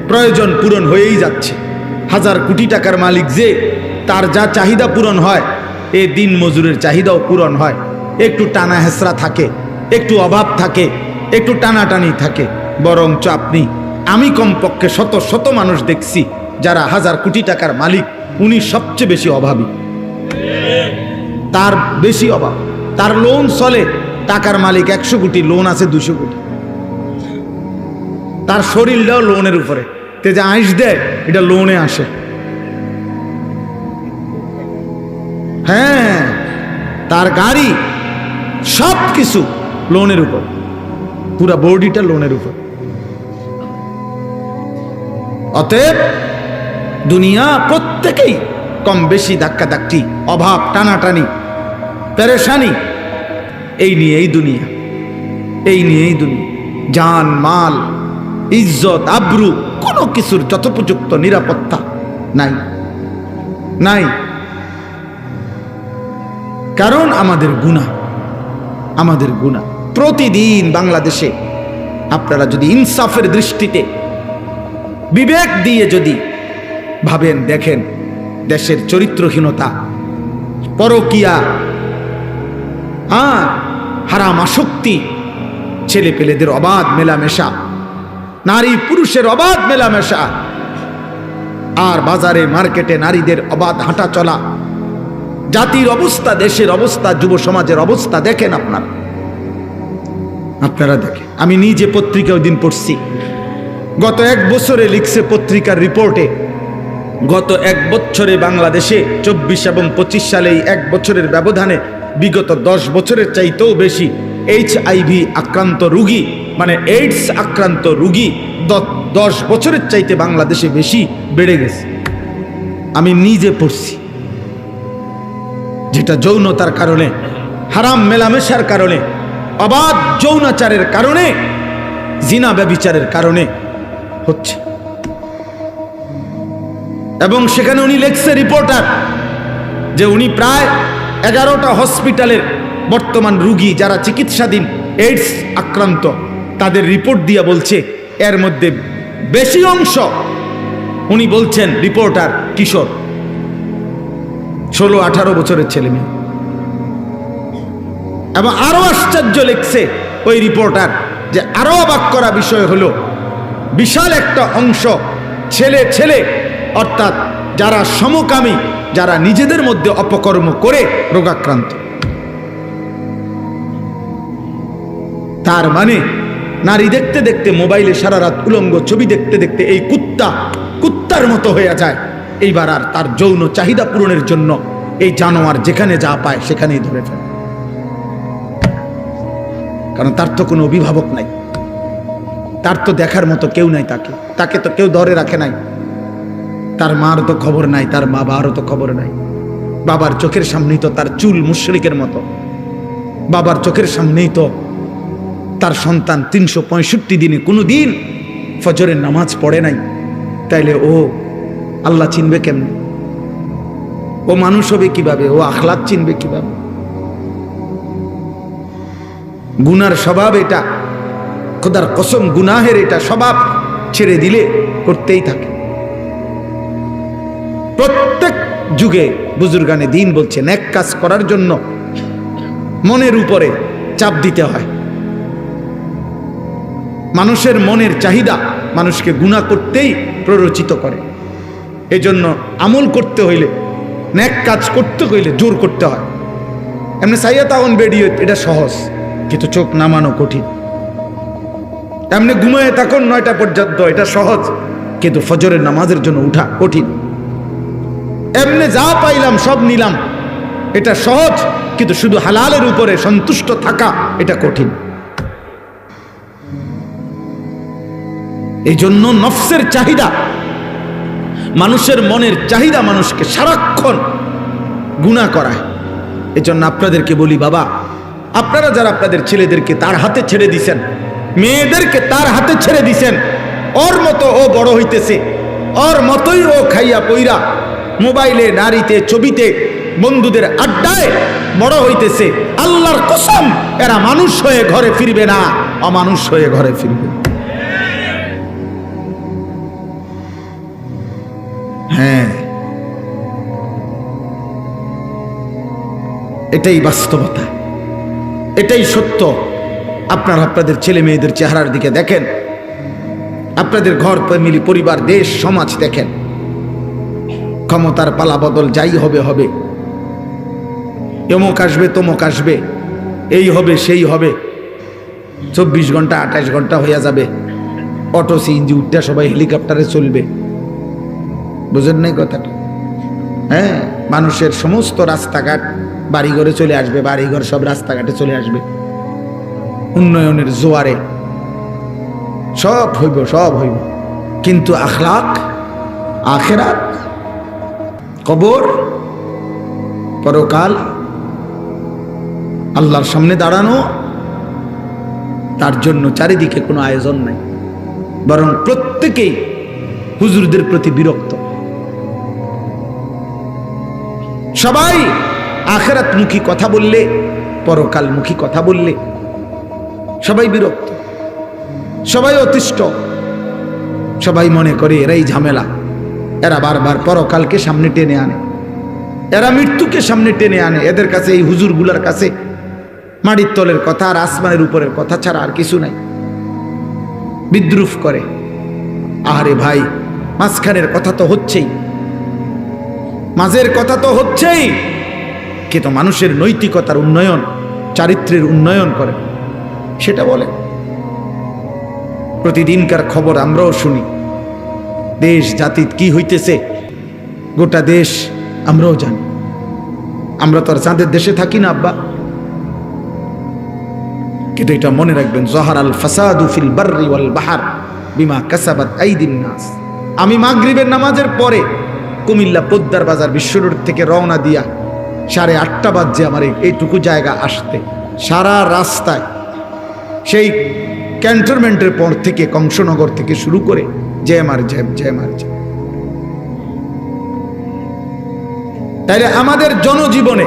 প্রয়োজন পূরণ হয়েই যাচ্ছে। 1000 কোটি টাকার মালিক যে, তার যা চাহিদা পূরণ হয়, এই দিন মজুরের চাহিদাও পূরণ হয়। একটু টানা হেসরা থাকে, একটু অভাব থাকে, একটু টানাটানি থাকে। বরঞ্চ আমি কমপক্ষে শত শত মানুষ দেখছি যারা 1000 কোটি টাকার মালিক, উনি সবচেয়ে বেশি অভাবী, তার বেশি অভাব, তার লোন চলে। টাকার মালিক 100 কোটি, লোন আছে 200 কোটি, তার শরীরটাও লোনের উপরে, তে যে আইস দেয় এটা লোনে আসে। হ্যাঁ, তার গাড়ি সব কিছু লোনের উপর, পুরা বডিটা লোনের উপর। অতএব দুনিয়া প্রত্যেকেই কম বেশি ধাক্কাধাক্কি, অভাব, টানাটানি, পেরেশানি, এই নিয়েই দুনিয়া, এই নিয়েই দুনিয়া। জান মাল, ইজ্জত, আব্রু, কোনো কিছুর যথোপযুক্ত নিরাপত্তা নাই, নাই। কারণ আমাদের গুনাহ প্রতিদিন বাংলাদেশে। আপনারা যদি ইনসাফের দৃষ্টিতে, বিবেক দিয়ে যদি ভাবেন, দেখেন দেশের চরিত্রহীনতা পরকিয়া, হারাম আসক্তি, ছেলে পেলেদের অবাধ মেলামেশা, নারী পুরুষের অবাধ মেলামেশা, আর বাজারে মার্কেটে নারীদের অবাধ হাঁটা চলা, জাতির অবস্থা, দেশের অবস্থা, যুব সমাজের অবস্থা দেখেন আপনারা দেখেন। আমি নিজে পত্রিকা ওই দিন পড়ছি, গত 1 বছরে লিখছে পত্রিকার রিপোর্টে, গত 1 বছরে বাংলাদেশে 24 এবং 25 সালে এই 1 বছরের ব্যবধানে বিগত 10 বছরের চাইতেও বেশি HIV আক্রান্ত রোগী, মানে এইডস আক্রান্ত রোগী 10 বছরের চাইতে বাংলাদেশে বেশি বেড়ে গেছে। আমি নিজে পড়ছি, যেটা যৌনতার কারণে, হারাম মেলামেশার কারণে, অবাধ যৌনাচারের কারণে, জিনা ব্যভিচারের কারণে হচ্ছে। এবং সেখানে উনি লেখছে, রিপোর্টার, যে উনি প্রায় 11টা হসপিটালের বর্তমান রোগী যারা চিকিৎসাধীন এইডস আক্রান্ত, তাদের রিপোর্ট দিয়ে বলছে এর মধ্যে বেশি অংশ, উনি বলছেন রিপোর্টার, কিশোর, 16-18 বছরের ছেলে মেয়ে। এবং আরো আশ্চর্য লিখছে ওই রিপোর্টার, যে আরো অবাক করা বিষয় হলো বিশাল একটা অংশ ছেলে, অর্থাৎ যারা সমকামী, যারা নিজেদের মধ্যে অপকর্ম করে রোগাক্রান্ত। তার মানে নারী দেখতে দেখতে, মোবাইলে সারা রাত উলঙ্গ ছবি দেখতে দেখতে এই কুত্তার মতো হয়ে যায়। এইবার আর তার যৌন চাহিদা পূরণের জন্য এই জানোয়ার যেখানে যা পায় সেখানেই ধরে ফেলে, কারণ তার তো কোনো অভিভাবক নাই, তার তো দেখার মতো কেউ নাই, তাকে তো কেউ ধরে রাখে নাই, তার মার তো খবর নাই, তার বাবারও তো খবর নাই। বাবার চোখের সামনেই তো তার চুল মুশরিকের মতো, বাবার চোখের সামনেই তো তার সন্তান 365 দিনে কোনো দিন ফজরের নামাজ পড়ে নাই। তাইলে ও আল্লাহ চিনবে কেমনে? ও মানুষ হবে কিভাবে? ও আখলাক চিনবে কিভাবে? গুনার স্বভাব এটা, খোদার কসম, গুনাহের এটা স্বভাব ছেড়ে দিলে করতেই থাকে। প্রত্যেক যুগে বুজুর্গানে দিন বলছে, নেক কাজ করার জন্য মনের উপরে চাপ দিতে হয়। মানুষের মনের চাহিদা মানুষকে গুনাহ করতেই প্ররোচিত করে। এজন্য আমল করতে হইলে, নেক কাজ করতে হইলে জোর করতে হয়। এমনি সাইয়াতাউন বেডিয়ে এটা সহজ, কিন্তু চোখ নামানো কঠিন। এমনি ঘুমায় থাকুন 9টা পর্যন্ত, এটা সহজ, কিন্তু ফজরের নামাজের জন্য উঠা কঠিন। এমনি যা পাইলাম সব নিলাম, এটা সহজ, কিন্তু শুধু হালালের উপরে সন্তুষ্ট থাকা এটা কঠিন। এই জন্য নফসের চাহিদা, মানুষের মনের চাহিদা মানুষকে সারাক্ষণ গুনাহ করায়। এই জন্য আপনাদেরকে বলি, বাবা, আপনারা যারা আপনাদের ছেলেদেরকে তার হাতে ছেড়ে দিছেন, মেয়েদেরকে তার হাতে ছেড়ে দিছেন, ওর মতো ও বড় হইতেছে, ওর মতোই ও খাইয়া পইরা মোবাইলে, নারীতে, ছবিতে, বন্ধুদের আড্ডায় বড় হইতেছে। আল্লাহর কসম, এরা মানুষ হয়ে ঘরে ফিরবে না, অমানুষ হয়ে ঘরে ফিরবে। হ্যাঁ, এটাই বাস্তবতা, এটাই সত্য। আপনারা আপনাদের ছেলে মেয়েদের চেহারার দিকে দেখেন, আপনাদের ঘর, ফ্যামিলি, পরিবার, দেশ, সমাজ দেখেন। ক্ষমতার পালা বদল যাই হবে হবে, এমক আসবে, তমক আসবে, এই হবে সেই হবে, 24 ঘন্টা 28 ঘন্টা হইয়া যাবে, অটো সিএনজি উঠতে সবাই হেলিকপ্টারে চলবে। বুঝেন নাই কথাটা? হ্যাঁ, মানুষের সমস্ত রাস্তাঘাট বাড়িঘরে চলে আসবে, বাড়িঘর সব রাস্তাঘাটে চলে আসবে, উন্নয়নের জোয়ারে সব হইব, সব হইব। কিন্তু আখলাক, আখেরাত, কবর, পরকাল, আল্লাহর সামনে দাঁড়ানো, তার জন্য চারিদিকে কোনো আয়োজন নাই। বরং প্রত্যেকেই হুজুরদের প্রতি বিরক্ত। সবাই আখিরাতমুখী কথা বললে, পরকালমুখী কথা বললে সবাই বিরক্ত, সবাই অতিষ্ঠ, সবাই মনে করে এরাই ঝামেলা, এরা বারবার পরকালকে সামনে টেনে আনে। এরা মৃত্যুকে সামনে টেনে আনে। এদের কাছে এই হুজুরগুলার কাছে মাটির তলের কথা আর আসমানের উপরের কথা ছাড়া আর কিছু নাই। বিদ্রুপ করে। আরে ভাই, মাঝখানের কথা তো হচ্ছেই, মাঝের কথা তো হচ্ছেই, কিন্তু মানুষের নৈতিকতার উন্নয়ন, চারিত্র্যের উন্নয়ন করে সেটা বলে। প্রতিদিনকার খবর আমরাও শুনি, দেশ জাতির কি হইতেছে গোটা দেশ আমরাও জানি। আমরা তো আর চাঁদের দেশে থাকি না আব্বা, কিন্তু এটা মনে রাখবেন, জহারাল ফাসাদু ফিল বাররি ওয়াল বাহর বিমা কাসাবাত আইদিন নাস। আমি মাগরিবের নামাজের পরে কুমিল্লা পোদ্দার বাজার বিশ্ব রোড থেকে রওনা দিয়া 8:30 বাজে আমার এইটুকু জায়গা আসতে, সারা রাস্তায় সেই ক্যান্টনমেন্টের পর থেকে কংসনগর থেকে শুরু করে জয় মার জয় জয় মার জয়। তাইলে আমাদের জনজীবনে,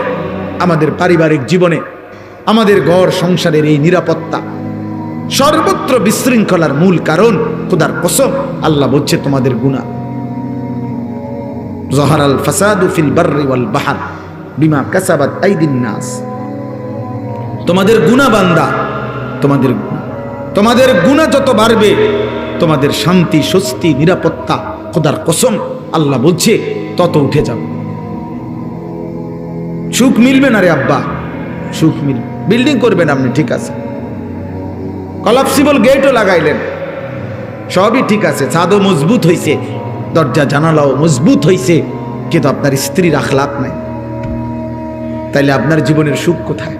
আমাদের পারিবারিক জীবনে, আমাদের ঘর সংসারের এই নিরাপত্তা সর্বত্র বিশৃঙ্খলার মূল কারণ খোদার কসম আল্লাহ বলছে তোমাদের গুনাহ। জহারাল ফাসাদু ফিল বাররি ওয়াল বাহর বিমা কাসাবাত আইদিন নাস। তোমাদের গুনাহ বান্দা, তোমাদের গুনাহ যত বাড়বে তোমাদের শান্তি, স্বস্তি, নিরাপত্তা খোদার কসম আল্লাহ বলছে তত উঠে যাবে। সুখ মিলবে না রে আব্বা, সুখ মিলবে। বিল্ডিং করবেন আপনি, ঠিক আছে, কলাপসিবল গেটও লাগাইলেন, সবই ঠিক আছে, ছাদও মজবুত হইছে, দরজা জানালাও মজবুত হইছে, কিন্তু আপনার স্ত্রীর আখলাক নাই। তাইলে আপনার জীবনের সুখ কোথায়?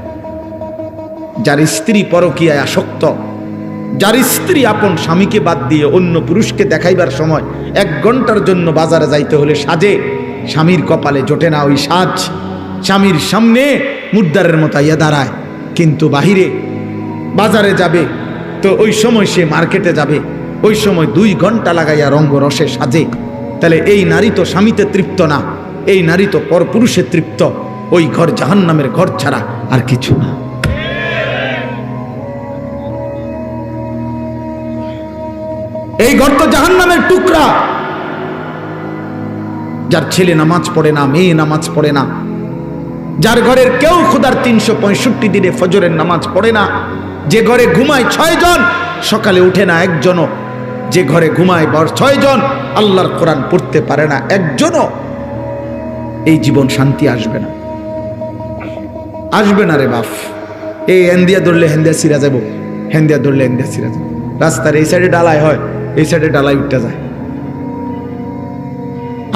যার স্ত্রী পরকীয়ায় আসক্ত, যার স্ত্রী আপন স্বামীকে বাদ দিয়ে অন্য পুরুষকে দেখাইবার সময় 1 ঘন্টার জন্য বাজারে যাইতে হলে সাজে, স্বামীর কপালে জোটে না ওই সাজ, স্বামীর সামনে মুদ্দারের মতো ইয়া দাঁড়ায়, কিন্তু বাহিরে বাজারে যাবে তো ওই সময় সে মার্কেটে যাবে, ওই সময় 2 ঘন্টা লাগাইয়া রঙ্গ রসে সাজে। তাহলে এই নারী তো স্বামীতে তৃপ্ত না, এই নারী তো পরপুরুষে তৃপ্ত। ওই ঘর জাহান্নামের ঘর ছাড়া আর কিছু না। এই ঘর তো জাহান্নামের টুকরা। যার ছেলে নামাজ পড়ে না, মেয়ে নামাজ পড়ে না, যার ঘরের কেউ খোদার 365 দিনে ফজরের নামাজ পড়ে না, যে ঘরে ঘুমায় 6 জন সকালে উঠে না একজনও, যে ঘরে ঘুমায় 6 জন আল্লাহর কোরআন পড়তে পারে না একজনও, এই জীবন শান্তি আসবে না, আসবে না রে বাপ। এই হেন্দিয়া ধরলে হেন্দিয়া সিরা যাব, হেন্দিয়া ধরলে হেন্দিয়া সিরা যাব। রাস্তার এই সাইডে ডালাই হয়, এই সাইডে ডালাই উঠতে যায়।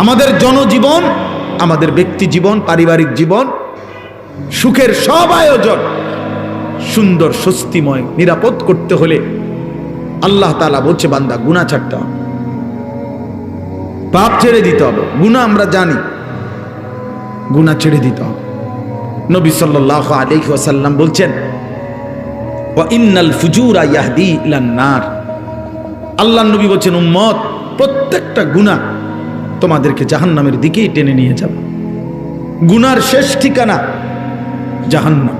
আমাদের জনজীবন, আমাদের ব্যক্তি জীবন, পারিবারিক জীবন, সুখের সব আয়োজন সুন্দর, স্বস্তিময়, নিরাপদ করতে হলে আল্লাহ তাআলা বলছে বান্দা গুনাহ ছাড়তে হবে, পাপ ছেড়ে দিতে হবে। গুনাহ আমরা জানি, গুনাহ ছেড়ে দিতে হবে। নবী সাল্লাল্লাহু আলাইহি ওয়াসাল্লাম বলছেন ওয়া ইন্নাল ফুজুরা ইয়াহদি ইলান নার। আল্লাহর নবী বলছেন উম্মত, প্রত্যেকটা গুনাহ তোমাদেরকে জাহান্নামের দিকেই টেনে নিয়ে যাবে। গুনার শেষ ঠিকানা জাহান্নাম।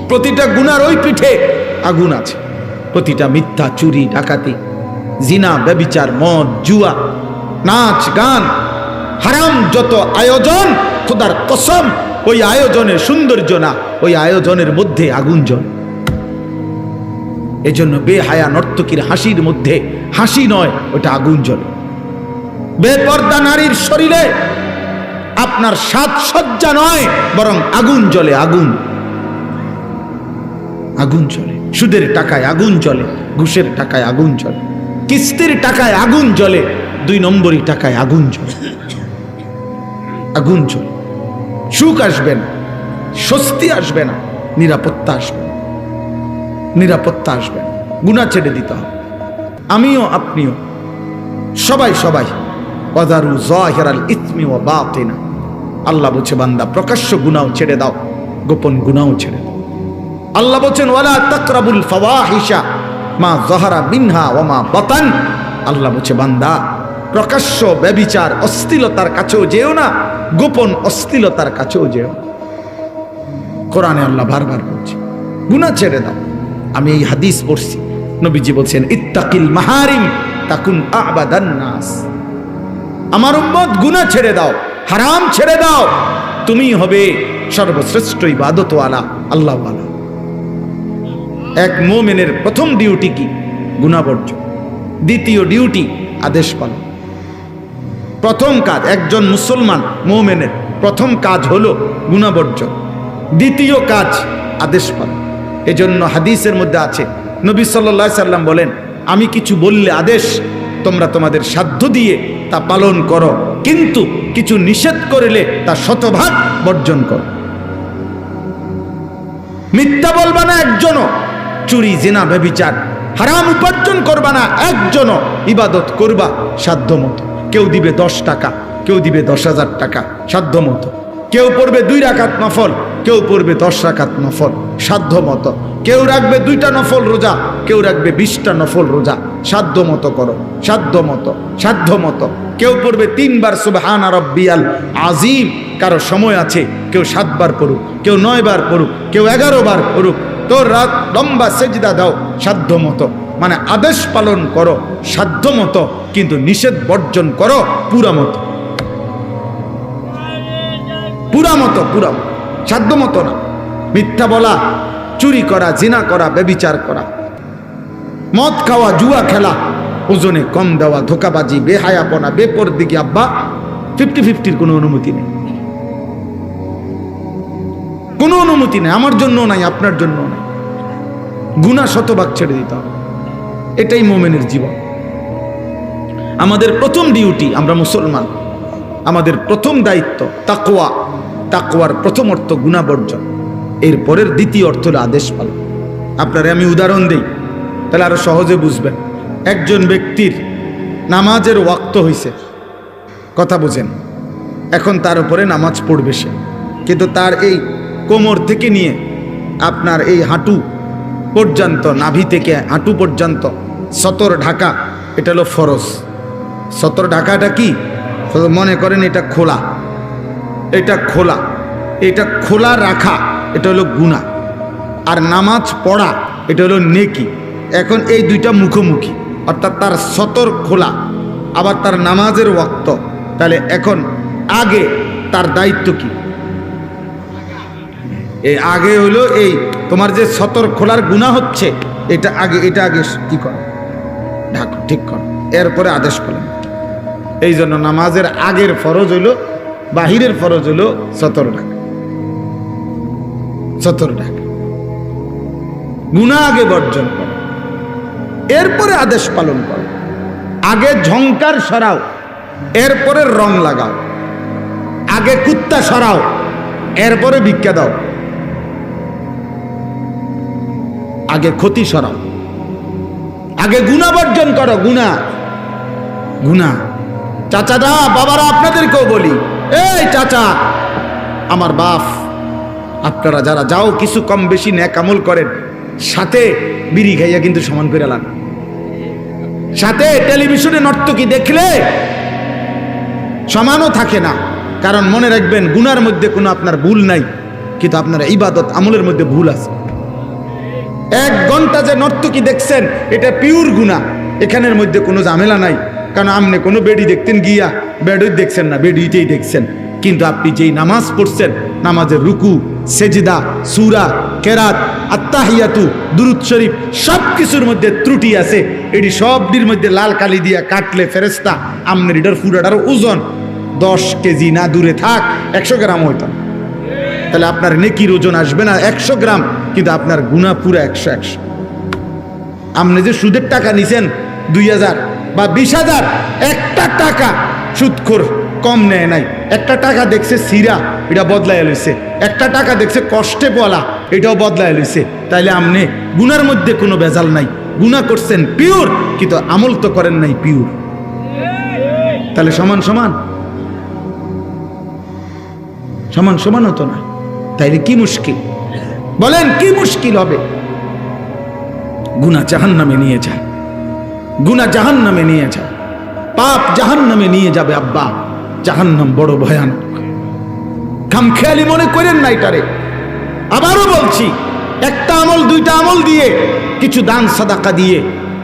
প্রতিটা গুনার ওই পিঠে আগুন আছে। প্রতিটা মিথ্যা, চুরি, ডাকাতি, জিনা, ব্যভিচার, মদ, জুয়া, নাচ, গান, হারাম যত আয়োজন, খোদার কসম ওই আয়োজনের সৌন্দর্য না, ওই আয়োজনের মধ্যে আগুন জ্বলে। এজন্য বেহায়া নর্তকীর হাসির মধ্যে হাসি নয়, ওটা আগুন জ্বলে। বেপর্দা নারীর শরীরে আপনার সাজসজ্জা নয়, বরং আগুন জ্বলে, আগুন, আগুন জ্বলে। সুদের টাকায় আগুন জ্বলে, ঘুষের টাকায় আগুন জ্বলে, কিস্তির টাকায় আগুন জ্বলে, 2 নম্বরই টাকায় আগুন জ্বলে, আগুন জ্বলে। সুখ আসবে না, স্বস্তি আসবে না, নিরাপত্তা আসবে না, নিরাপত্তা আসবে না। গুনাহ ছেড়ে দিতে হবে। আমিও আপনিও সবাই সবাই ওয়াদারু যাহিরাল ইসমি ওয়া বাতিনা। আল্লাহ বলছে বান্দা প্রকাশ্য গুনাহ ছেড়ে দাও, গোপন গুনাহ ছেড়ে দাও। আল্লাহ বলছেন ওয়ালা তাকরাবুল ফাওয়াহিশা মা যাহারা মিনহা ওয়া মা বাতান। আল্লাহ বলছে বান্দা প্রকাশ্য ব্যভিচার, অশ্লীলতার কাছেও যেও না, গোপন অশ্লীলতার কাছেও যেও না। কোরআনে আল্লাহ বারবার বলছে গুনাহ ছেড়ে দাও। আমি এই হাদিস পড়ছি, নবীজি বলছেন ইত্তাকিল মাহারিম তাকুন আবাদান নাস। আমার উম্মত গুনাহ ছেড়ে দাও, হারাম ছেড়ে দাও, তুমি হবে সর্বশ্রেষ্ঠ ইবাদতওয়ালা আল্লাহওয়ালা। এক মুমিনের প্রথম ডিউটি কি? গুনাহ বর্জন। দ্বিতীয় ডিউটি আদেশ পালন। প্রথম কাজ একজন মুসলমান মুমিনের প্রথম কাজ হলো গুনাহ বর্জন, দ্বিতীয় কাজ আদেশ পালন। এজন্য হাদিসের মধ্যে আছে, নবী সাল্লাল্লাহু আলাইহি সাল্লাম বলেন, আমি কিছু বললে আদেশ তোমরা তোমাদের সাধ্য দিয়ে তা পালন করো, কিন্তু কিছু নিষেধ করলে তা শতভাগ বর্জন করো। মিথ্যা বলবা না একজনও, চুরি জিনা ব্যভিচার হারাম উপার্জন করবা না একজনও, ইবাদত করবা সাধ্য মতো। কেউ দিবে 10 টাকা, কেউ দিবে 10,000 টাকা সাধ্য মতো। কেউ পড়বে 2 রাকাত নফল, কেউ পড়বে 10 রাকাত নফল সাধ্য মতো। কেউ রাখবে 2টা নফল রোজা, কেউ রাখবে 20টা নফল রোজা। সাধ্য মতো করো, সাধ্য মতো, সাধ্য মতো। কেউ পড়বে 3 বার সুবহান রাব্বিয়াল আযীম, কারো সময় আছে কেউ 7 বার পড়ুক, কেউ 9 বার পড়ুক, কেউ 11 বার পড়ুক। তো রাত লম্বা সেজদা দাও সাধ্য মতো। মানে আদেশ পালন করো সাধ্য মতো, কিন্তু নিষেধ বর্জন করো পুরা মতো, পুরা মতো, পুরা সাধ্য মতো না। মিথ্যা বলা, চুরি করা, জিনা করা, ব্যভিচার করা, মদ খাওয়া, জুয়া খেলা, ওজনে কম দেওয়া, ধোকাবাজি, বেহায়াপনা, বেপরদিকি আব্বা 50-50 কোনো অনুমতি নেই, কোনো অনুমতি নেই। আমার জন্য নাই, আপনার জন্য নাই। গুনাহ শতভাগ ছেড়ে দিতে হবে, এটাই মুমিনের জীবন। আমাদের প্রথম ডিউটি, আমরা মুসলমান, আমাদের প্রথম দায়িত্ব তাকওয়া। তাকওয়ার প্রথম অর্থ গুনাহ বর্জন, এর পরের দ্বিতীয় অর্থ হলো আদেশ পালন। আপনারে আমি উদাহরণ দেই, তাহলে আরো সহজে বুঝবেন। একজন ব্যক্তির নামাজের ওয়াক্ত হইছে, কথা বুঝেন, এখন তার উপরে নামাজ পড়বে সে, কিন্তু তার এই কোমর থেকে নিয়ে আপনার এই হাঁটু পর্যন্ত, নাভি থেকে হাঁটু পর্যন্ত সতর ঢাকা, এটা হলো ফরজ। সতর ঢাকাটা কি? মনে করেন এটা খোলা, এটা খোলা, এটা খোলা রাখা, এটা হলো গুনাহ। আর নামাজ পড়া, এটা হলো নেকি। এখন এই দুইটা মুখোমুখি, অর্থাৎ তার সতর খোলা, আবার তার নামাজের ওয়াক্ত। তাহলে এখন আগে তার দায়িত্ব কি? এই আগে হলো এই তোমার যে সতর খোলার গুনাহ হচ্ছে, এটা আগে, এটা আগে কি করো? ঢাকো, ঠিক করো, এরপরে আদেশ পালন। এই জন্য নামাজের আগের ফরজ হইলো, বাহিরের ফরজ হইলো সতর ঢাকা, সতর ঢাকা। গুনাহ আগে বর্জন করো, এরপরে আদেশ পালন করো। আগে ঝংকার সরাও, এরপরে রং লাগাও। আগে কুত্তা সরাও, এরপরে ভিক্ষা দাও। আগে ক্ষতি সরাও, আগে গুনাহ বর্জন করো। গুনাহ, গুনাহ। চাচাদা, বাবারা, আপনাদেরকেও বলি, এই চাচা, আমার বাপ, আপনারা যারা যাও কিছু কম বেশি নেক আমল করেন, সাথে বিড়ি খাইয়া কিন্তু সমান করে লান। সাথে টেলিভিশনে নর্তকী দেখলে সমানও থাকে না। কারণ মনে রাখবেন, গুনার মধ্যে কোনো আপনার ভুল নাই, কিন্তু আপনার ইবাদত আমলের মধ্যে ভুল আছে। 1 ঘন্টা যে নর্তকী দেখছেন, এটা পিওর গুনাহ, এখানের মধ্যে কোনো ঝামেলা নাই। কারণ আপনি কোনো বেডি দেখতেন গিয়া বেডই দেখছেন না, বেডিতেই দেখছেন। কিন্তু আপনি যেই নামাজ পড়ছেন, নামাজের রুকু, সেজদা, সূরা, কেরাত, আত্তাহিয়াতু, দুরূদ শরীফ, সব কিছুর মধ্যে ত্রুটি আছে। এটি সবটির মধ্যে লাল কালি দিয়া কাটলে ফেরেশতা আমনের এটার পুরাটার ওজন 10 কেজি না দূরে থাক 100 গ্রাম হইতো। তাহলে আপনার নেকির ওজন আসবে না 100 গ্রাম, কিন্তু আপনার গুনাহ পুরো 100। আপনি যে সুদের টাকা নিছেন 2000 বা 20,000, একটা টাকা সুদখোর কম নেয় নাই। একটা টাকা দেখছে সিরা, এটা বদলায় লইছে। একটা টাকা দেখছে কষ্টে বলা, এটাও বদলায় লইছে। তাইলে আপনি গুনার মধ্যে কোনো ভেজাল নাই, গুনাহ করছেন পিওর, কিন্তু আমল তো করেন নাই পিওর। তাহলে সমান সমান, সমান সমান হতো না। তাইলে কি মুশকিল বলেন, কি মুশকিল হবে? গুনাহ জাহান্নামে নিয়ে যায়, গুনাহ জাহান্নামে নিয়ে যায়, পাপ জাহান্নামে নিয়ে যাবে। আব্বা, জাহান্নাম বড় ভয়ানক। খামখেয়ালি মনে করেন না এটারে। আবারও বলছি, একটা আমল, 2টা আমল দিয়ে, কিছু দান সাদাকা দিয়ে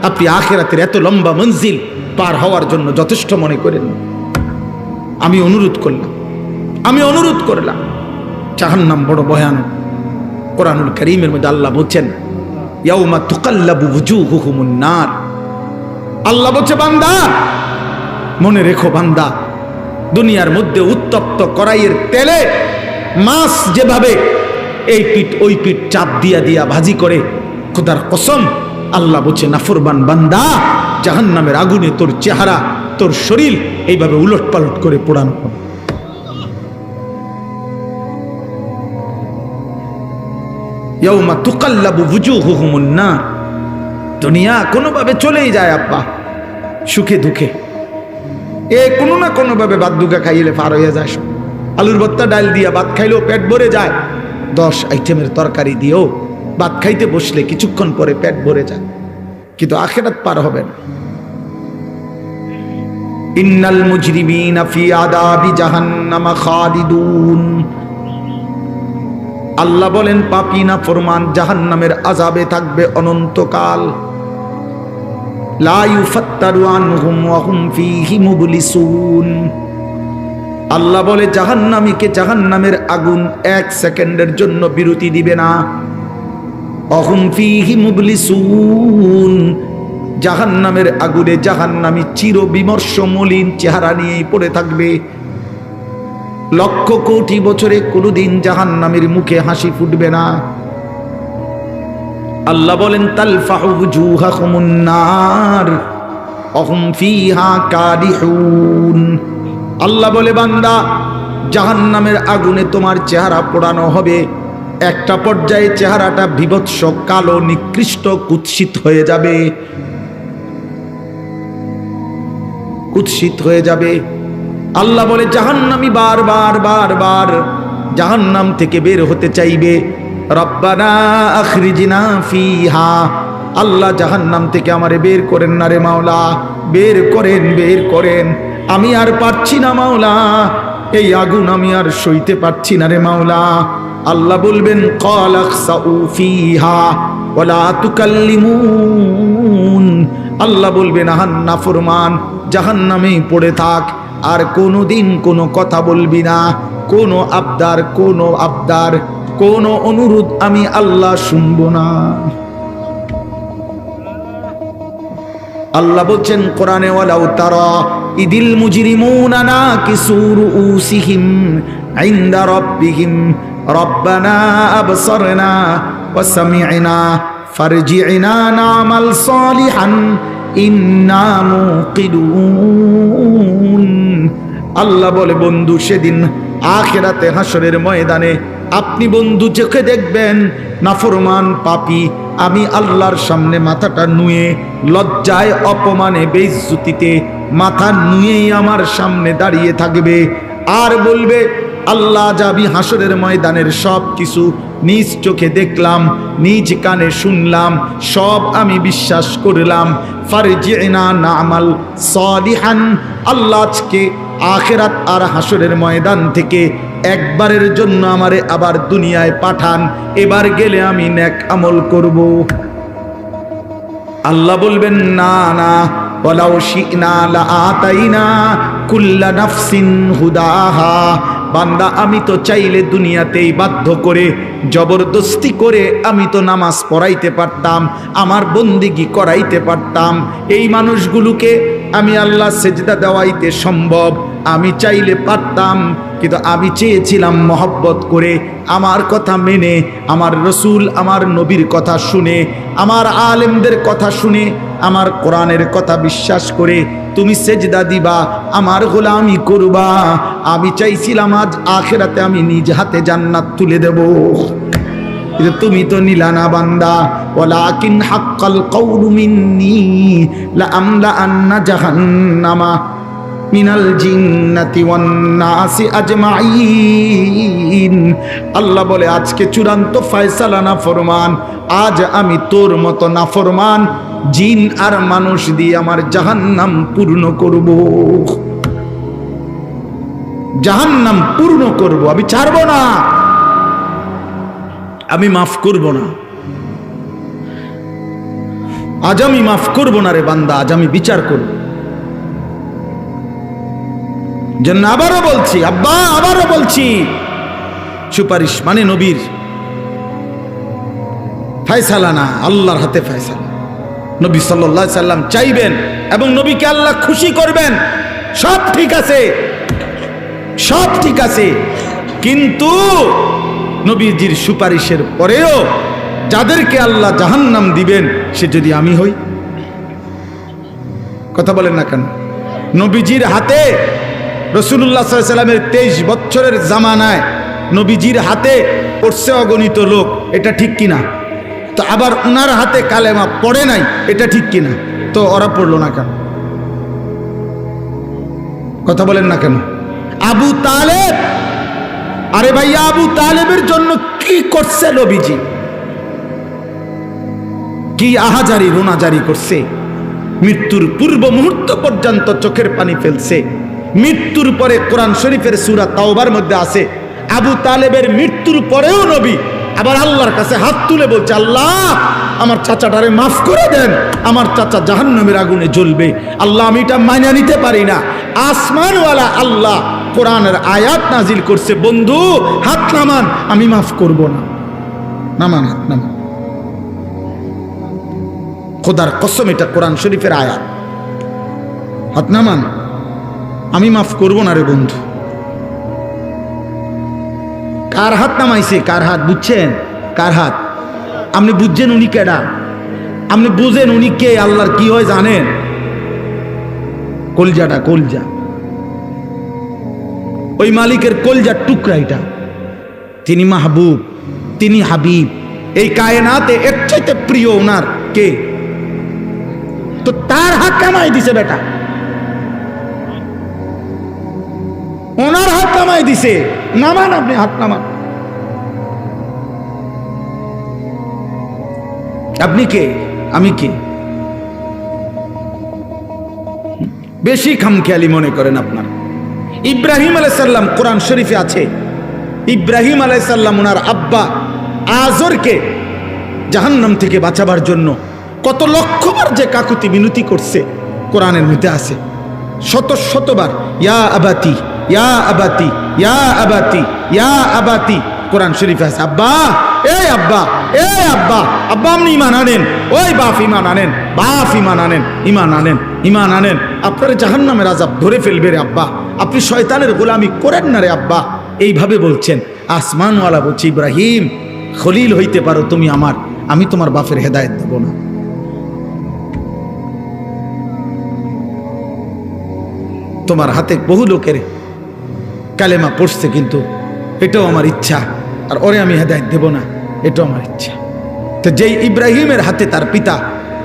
আপনি আখিরাতের এত লম্বা মঞ্জিল পার হওয়ার জন্য যথেষ্ট মনে করেন। আমি অনুরোধ করলাম, আমি অনুরোধ করলাম, জাহান্নাম বড় ভয়ানক। কোরআনুল কারীমের মধ্যে আল্লাহ বলছেন ইয়াউমা তুকাল্লাবু ওয়ুজুহুহুমুন নার। আল্লাহ বলছে বান্দা মনে রেখো বান্দা, দুনিয়ার মধ্যে উত্তপ্ত কড়াইয়ের তেলে মাছ যেভাবে এই পিঠ ওই পিঠ চাপ দিয়া দিয়া ভাজি করে, খোদার কসম আল্লাহ বলছে নাফরমান বান্দা জাহান্নামের আগুনে তোর চেহারা তোর শরীর এইভাবে উলট পালট করে পোড়ানো হবে। ইয়াউমা তুকাল্লাবু ওয়ুজুহুহুমুন নার। দুনিয়া কোনোভাবে চলেই যায় আব্বা, সুখে দুঃখে এ কোনো না কোনোভাবে ভাত দুগা খাইলে পার হয়ে যায়। আলুর ভর্তা ডাল দিয়া ভাত খাইলেও পেট ভরে যায়, 10 আইটেমের তরকারি দিয়েও ভাত খাইতে বসলে কিছুক্ষণ পরে পেট ভরে যায়, কিন্তু আখিরাত পার হবে না। ইন্নাল মুজরিমিনা ফি আযাবি জাহান্নাম খালিদুন। আল্লাহ বলেন পাপী না ফরমান জাহান্নামের আযাবে থাকবে অনন্তকাল। লা ইউফাত্তারু আনহুম ওয়া হুম ফীহি মুবলিসুন। আল্লাহ বলে জাহান্নামীকে জাহান্নামের আগুন 1 সেকেন্ডের জন্য বিরতি দিবে না। ওয়া হুম ফীহি মুবলিসুন। জাহান্নামের আগুনে জাহান্নামী চির বিমর্ষ মলিন চেহারা নিয়েই পড়ে থাকবে। লক্ষ কোটি বছরে কোনোদিন জাহান্নামের মুখে হাসি ফুটবে না। আল্লাহ বলেন তালফাহু ওয়ুজুহাহুমুন নার ওয়া হুম ফীহা কাদিহুন। আল্লাহ বলে বান্দা জাহান্নামের আগুনে তোমার চেহারা পোড়ানো হবে, একটা পর্যায়ে চেহারাটা বিভৎস কালো নিকৃষ্ট কুৎসিত হয়ে যাবে, কুৎসিত হয়ে যাবে। আল্লাহ বলে জাহান্নামী বারবার বারবার জাহান্নাম থেকে বের হতে চাইবে, রব্বানা আখরিজনা ফিহা। আল্লাহ জাহান্নাম থেকে আমারে বের করেন না রে মাওলা, বের করেন বের করেন, আমি আর পারছি না মাওলা, এই আগুন আমি আর সইতে পারছি না রে মাওলা। আল্লাহ বলবেন ক্বাল আখসাউ ফিহা ওয়ালা তুকাল্লিমুন। আল্লাহ বলবেন আহান নাফরমান জাহান্নামেই পড়ে থাক, আর কোনোদিন কোনো কথা বলবি না, কোনো আবদার কোনো অনুরোধ আমি আল্লাহ শুনবো না। আল্লাহ বলছেন কোরআনে ওয়ালাউ তারা ইদিল মুজরিমুনা নাকিসু রুউসিহিম ইনদা রাব্বিহিম রব্বানা আবসারনা ওয়া সামি'না ফারজি'না না'মাল সালিহান ইন্না মুকিনুন। আল্লাহ বলে বন্ধু সেদিন আখিরাতে হাসরের ময়দানে আপনি বন্ধু চোখে দেখবেন নাফরমান পাপী আমি আল্লাহর সামনে মাথাটা নুয়ে লজ্জায় অপমানে বেইজ্জতিতে মাথা নুয়েই আমার সামনে দাঁড়িয়ে থাকবে আর বলবে আল্লাহ যাবি হাসরের ময়দানের সব কিছু নিজ চোখে দেখলাম, নিজ কানে শুনলাম, সব আমি বিশ্বাস করলাম। ফারজি'না না'মাল সালিহান। আল্লাহ আজকে আখিরাত আর হাসরের ময়দান থেকে একবারের জন্য আমারে আবার দুনিয়ায় পাঠান, এবার গেলে আমি নেক আমল করব। আল্লাহ বলবেন না না, ওয়ালাউ শি'না লাআতাইনা কুল্লা নাফসিন হুদাহা। বান্দা আমি তো চাইলে দুনিয়াতেই বাধ্য করে জবরদস্তি করে আমি তো নামাজ পড়াইতে পারতাম, আমার বন্দেগী করাইতে পারতাম, এই মানুষগুলোকে আমি আল্লাহ সেজদা দেওয়াইতে সম্ভব, আমি চাইলে পারতাম, কিন্তু আমি চেয়েছিলাম মহব্বত করে আমার কথা মেনে, আমার রসুল আমার নবীর কথা শুনে, আমার আলেমদের কথা শুনে, আমার কোরআনের কথা বিশ্বাস করে তুমি সেজদা দিবা, আমার গোলামি করবা। আমি চাইছিলাম আজ আখিরাতে আমি নিজ হাতে জান্নাত তুলে দেব, কিন্তু তুমি তো নিলা না বান্দা। ওয়ালাকিন হাক্কাল কওলু মিন্নী লাআমলা আন্না জাহান্নামা মিনাল জিন্নাতি ওয়ান নাসি আজমাইন। আল্লাহ বলে আজকে চূড়ান্ত ফয়সালা না ফরমান, আজ আমি তোর মতো নাফরমান জিন আর মানুষ দিয়ে আমার জাহান্নাম পূর্ণ করব, জাহান্নাম পূর্ণ করব, আমি ছাড়ব না, আমি মাফ করব না। আজ আমি মাফ করব না রে বান্দা, আজ আমি বিচার করব। জন্য আবারও বলছি আব্বা, আবারও বলছি সুপারিশ মানে নবীর ফয়সালা না, আল্লাহর হাতে ফয়সালা। নবী সাল্লাল্লাহু আলাইহি সাল্লাম চাইবেন এবং নবীকে আল্লাহ খুশি করবেন, সব ঠিক আছে, সব ঠিক আছে। কিন্তু নবীজির সুপারিশের পরেও যাদেরকে আল্লাহ জাহান্নাম দিবেন সে যদি আমি হই, কথা বলেন না কেন? নবীজির হাতে, রাসূলুল্লাহ সাল্লাল্লাহু আলাইহি সাল্লামের 23 বছরের জামানায় নবীজির হাতে পড়ছে অগণিত লোক, এটা ঠিক কিনা? তো আবার ওনার হাতে কালেমা পড়ে নাই, এটা ঠিক কিনা? তো ওরা পড়লো না কেন? কথা বলেন না কেন? আবু তালেব, আরে ভাইয়া আবু তালেবের জন্য কি করছে নবীজি? কি আহাজারি রোনাজারি করছে, মৃত্যুর পূর্ব মুহূর্ত পর্যন্ত চোখের পানি ফেলছে। মৃত্যুর পরে কোরআন শরীফের সূরা তাওবার মধ্যে আছে, আবু তালেবের মৃত্যুর পরেও নবী আবার আল্লাহর কাছে হাত তুলে বলছে, আল্লাহ আমার চাচাটারে মাফ করে দেন, আমার চাচা জাহান্নামের আগুনে জ্বলবে। আল্লাহ আমি এটা মাইনা নিতে পারি না। আসমানওয়ালা আল্লাহ কোরআনের আয়াত নাজিল করছে, বন্ধু হাত নামান, আমি মাফ করব না। নামান, হাত নামান। খোদার কসম এটা কোরআন শরীফের আয়াত, হাত নামান, আমি মাফ করব না রে বন্ধু। কার হাত নামাইছে? কার হাত বুঝছেন? কার হাত? আপনি বুঝছেন উনি কেডা? আপনি বুঝেন উনি কে? আল্লাহর কি হয় জানেন? কলজাটা, কলজা, ওই মালিকের কলজার টুকরা এটা। তিনি মাহবুব, তিনি হাবিব, এই কায়নাতে এর চাইতে প্রিয় ওনার কে? তো তার হাত কামাই দিছে বেটা, ওনার হাত কামাই দিছে। নামান, আপনি হাত নামান। আপনি কে? আমি কে? বেশি খামখেয়ালি মনে করেন আপনার। ইব্রাহিম আলাইহিস সালাম কোরআন শরীফে আছে, ইব্রাহিম আলাইহিস সালাম ওনার আব্বা আজরকে জাহান্নাম থেকে বাঁচাবার জন্য কত লক্ষবার যে কাকুতি মিনতি করছে কোরআনের মধ্যে আছে, শত শতবার, ইয়া আবাতি, ইয়া আবাতি, ইয়া আবাতি, ইয়া আবাতি, কোরআন শরীফে আছে। আব্বা, এই আব্বা, এই আব্বা, আব্বা আপনি ইমান আনেন, ওই বাপ ইমান আনেন, বাপ ইমান আনেন, ইমান আনেন, ইমান আনেন। আপনার জাহান্নামের আযাব ধরে ফেলবে রে আব্বা, আপনি শয়তানের গোলামি করেন না রে আব্বা। এইভাবে বলছেন। আসমানওয়ালা বলছে, ইব্রাহিম খলিল হইতে পারো তুমি আমার, আমি তোমার বাপের হেদায়েত দেব না। তোমার হাতে বহু লোকের কালেমা পড়ছে, কিন্তু এটাও আমার ইচ্ছা, আর ওরে আমি হেদায়েত দেব না, এটাও আমার ইচ্ছা। তো যেই ইব্রাহিমের হাতে তার পিতা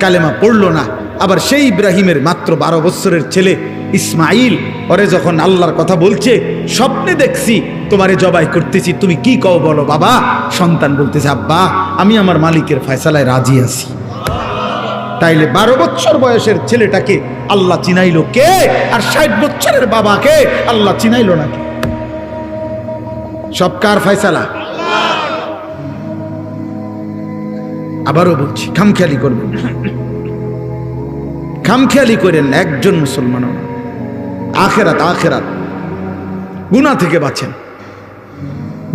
কালেমা পড়লো না, আবার সেই ইব্রাহিমের মাত্র 12 বছরের ছেলে ইসমাইল ওরে যখন আল্লাহর কথা বলছে, স্বপ্নে দেখছি তোমারে জবাই করতেছি, তুমি কি কও বলো বাবা? সন্তান বলতেছে, আব্বা আমি আমার মালিকের ফয়সালায় রাজি আছি। তাইলে 12 বছর বয়সের ছেলেটাকে আল্লাহ চিনাইলো কে? আর 60 বছরের বাবাকে আল্লাহ চিনাইলো নাকি? সব কার ফয়সালা? আবারও বলছি, খামখেয়ালি করবেন, খামখেয়ালি করেন না। একজন মুসলমান আখেরাত, আখেরাত গুনাহ থেকে বাঁচেন,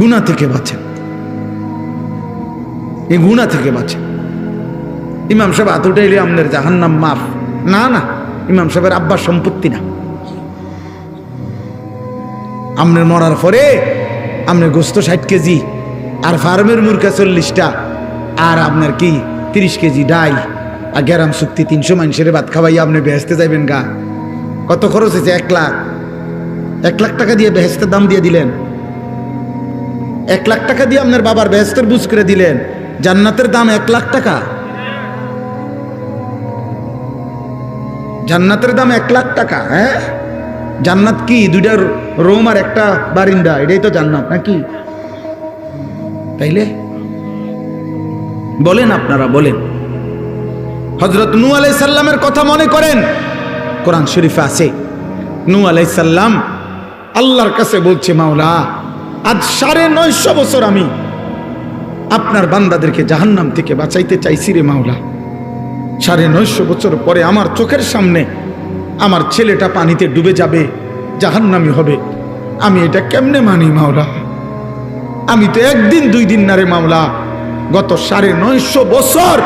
গুনাহ থেকে বাঁচেন, এই গুনাহ থেকে বাঁচেন। ইমাম সাহেব হাত উঠাইলে আপনার জাহান্নাম মাফ না, না, ইমাম সাহেবের আব্বার সম্পত্তি না। আপনার মরার পরে আপনার গোস্ত 60 কেজি, আর ফার্মের মুরগা 40টা, আর আপনার কি 30 কেজি ডাই, আর গ্যারাম চুক্তি 300 মানুষের ভাত খাওয়াইয়া আপনি বেহেস্তে যাইবেন গা। কত খরচ হয়েছে? 1 লাখ। 1 লাখ টাকা দিয়ে বেহেস্তের দাম দিয়ে দিলেন। 1 লাখ টাকা দিয়ে আপনার বাবার বেহেস্তের বুঝ করে দিলেন। জান্নাতের দাম 1 লাখ টাকা, জান্নাতের দাম 1 লাখ টাকা। হ্যাঁ, জান্নাত কি 2টা রুম আর একটা বারিন্দা, এটাই তো জান্নাত নাকি? তাইলে বলেন, আপনারা বলেন। হযরত নূহ আলাইহিস সালামের কথা মনে করেন, কোরআন শরীফে আছে। নূহ আলাইহিস সালাম আল্লাহর কাছে বলছে, মাওলা আজ 950 বছর আমি আপনার বান্দাদেরকে জাহান্নাম থেকে বাঁচাইতে চাইছি রে মাওলা। 950 বছর পরে আমার চোখের সামনে আমার ছেলেটা পানিতে ডুবে যাবে, জাহান্নামী হবে, আমি এটা কেমনে মানি মাওলা? আমি তো একদিন দুই দিন না রে মাওলা, গত 950 বছর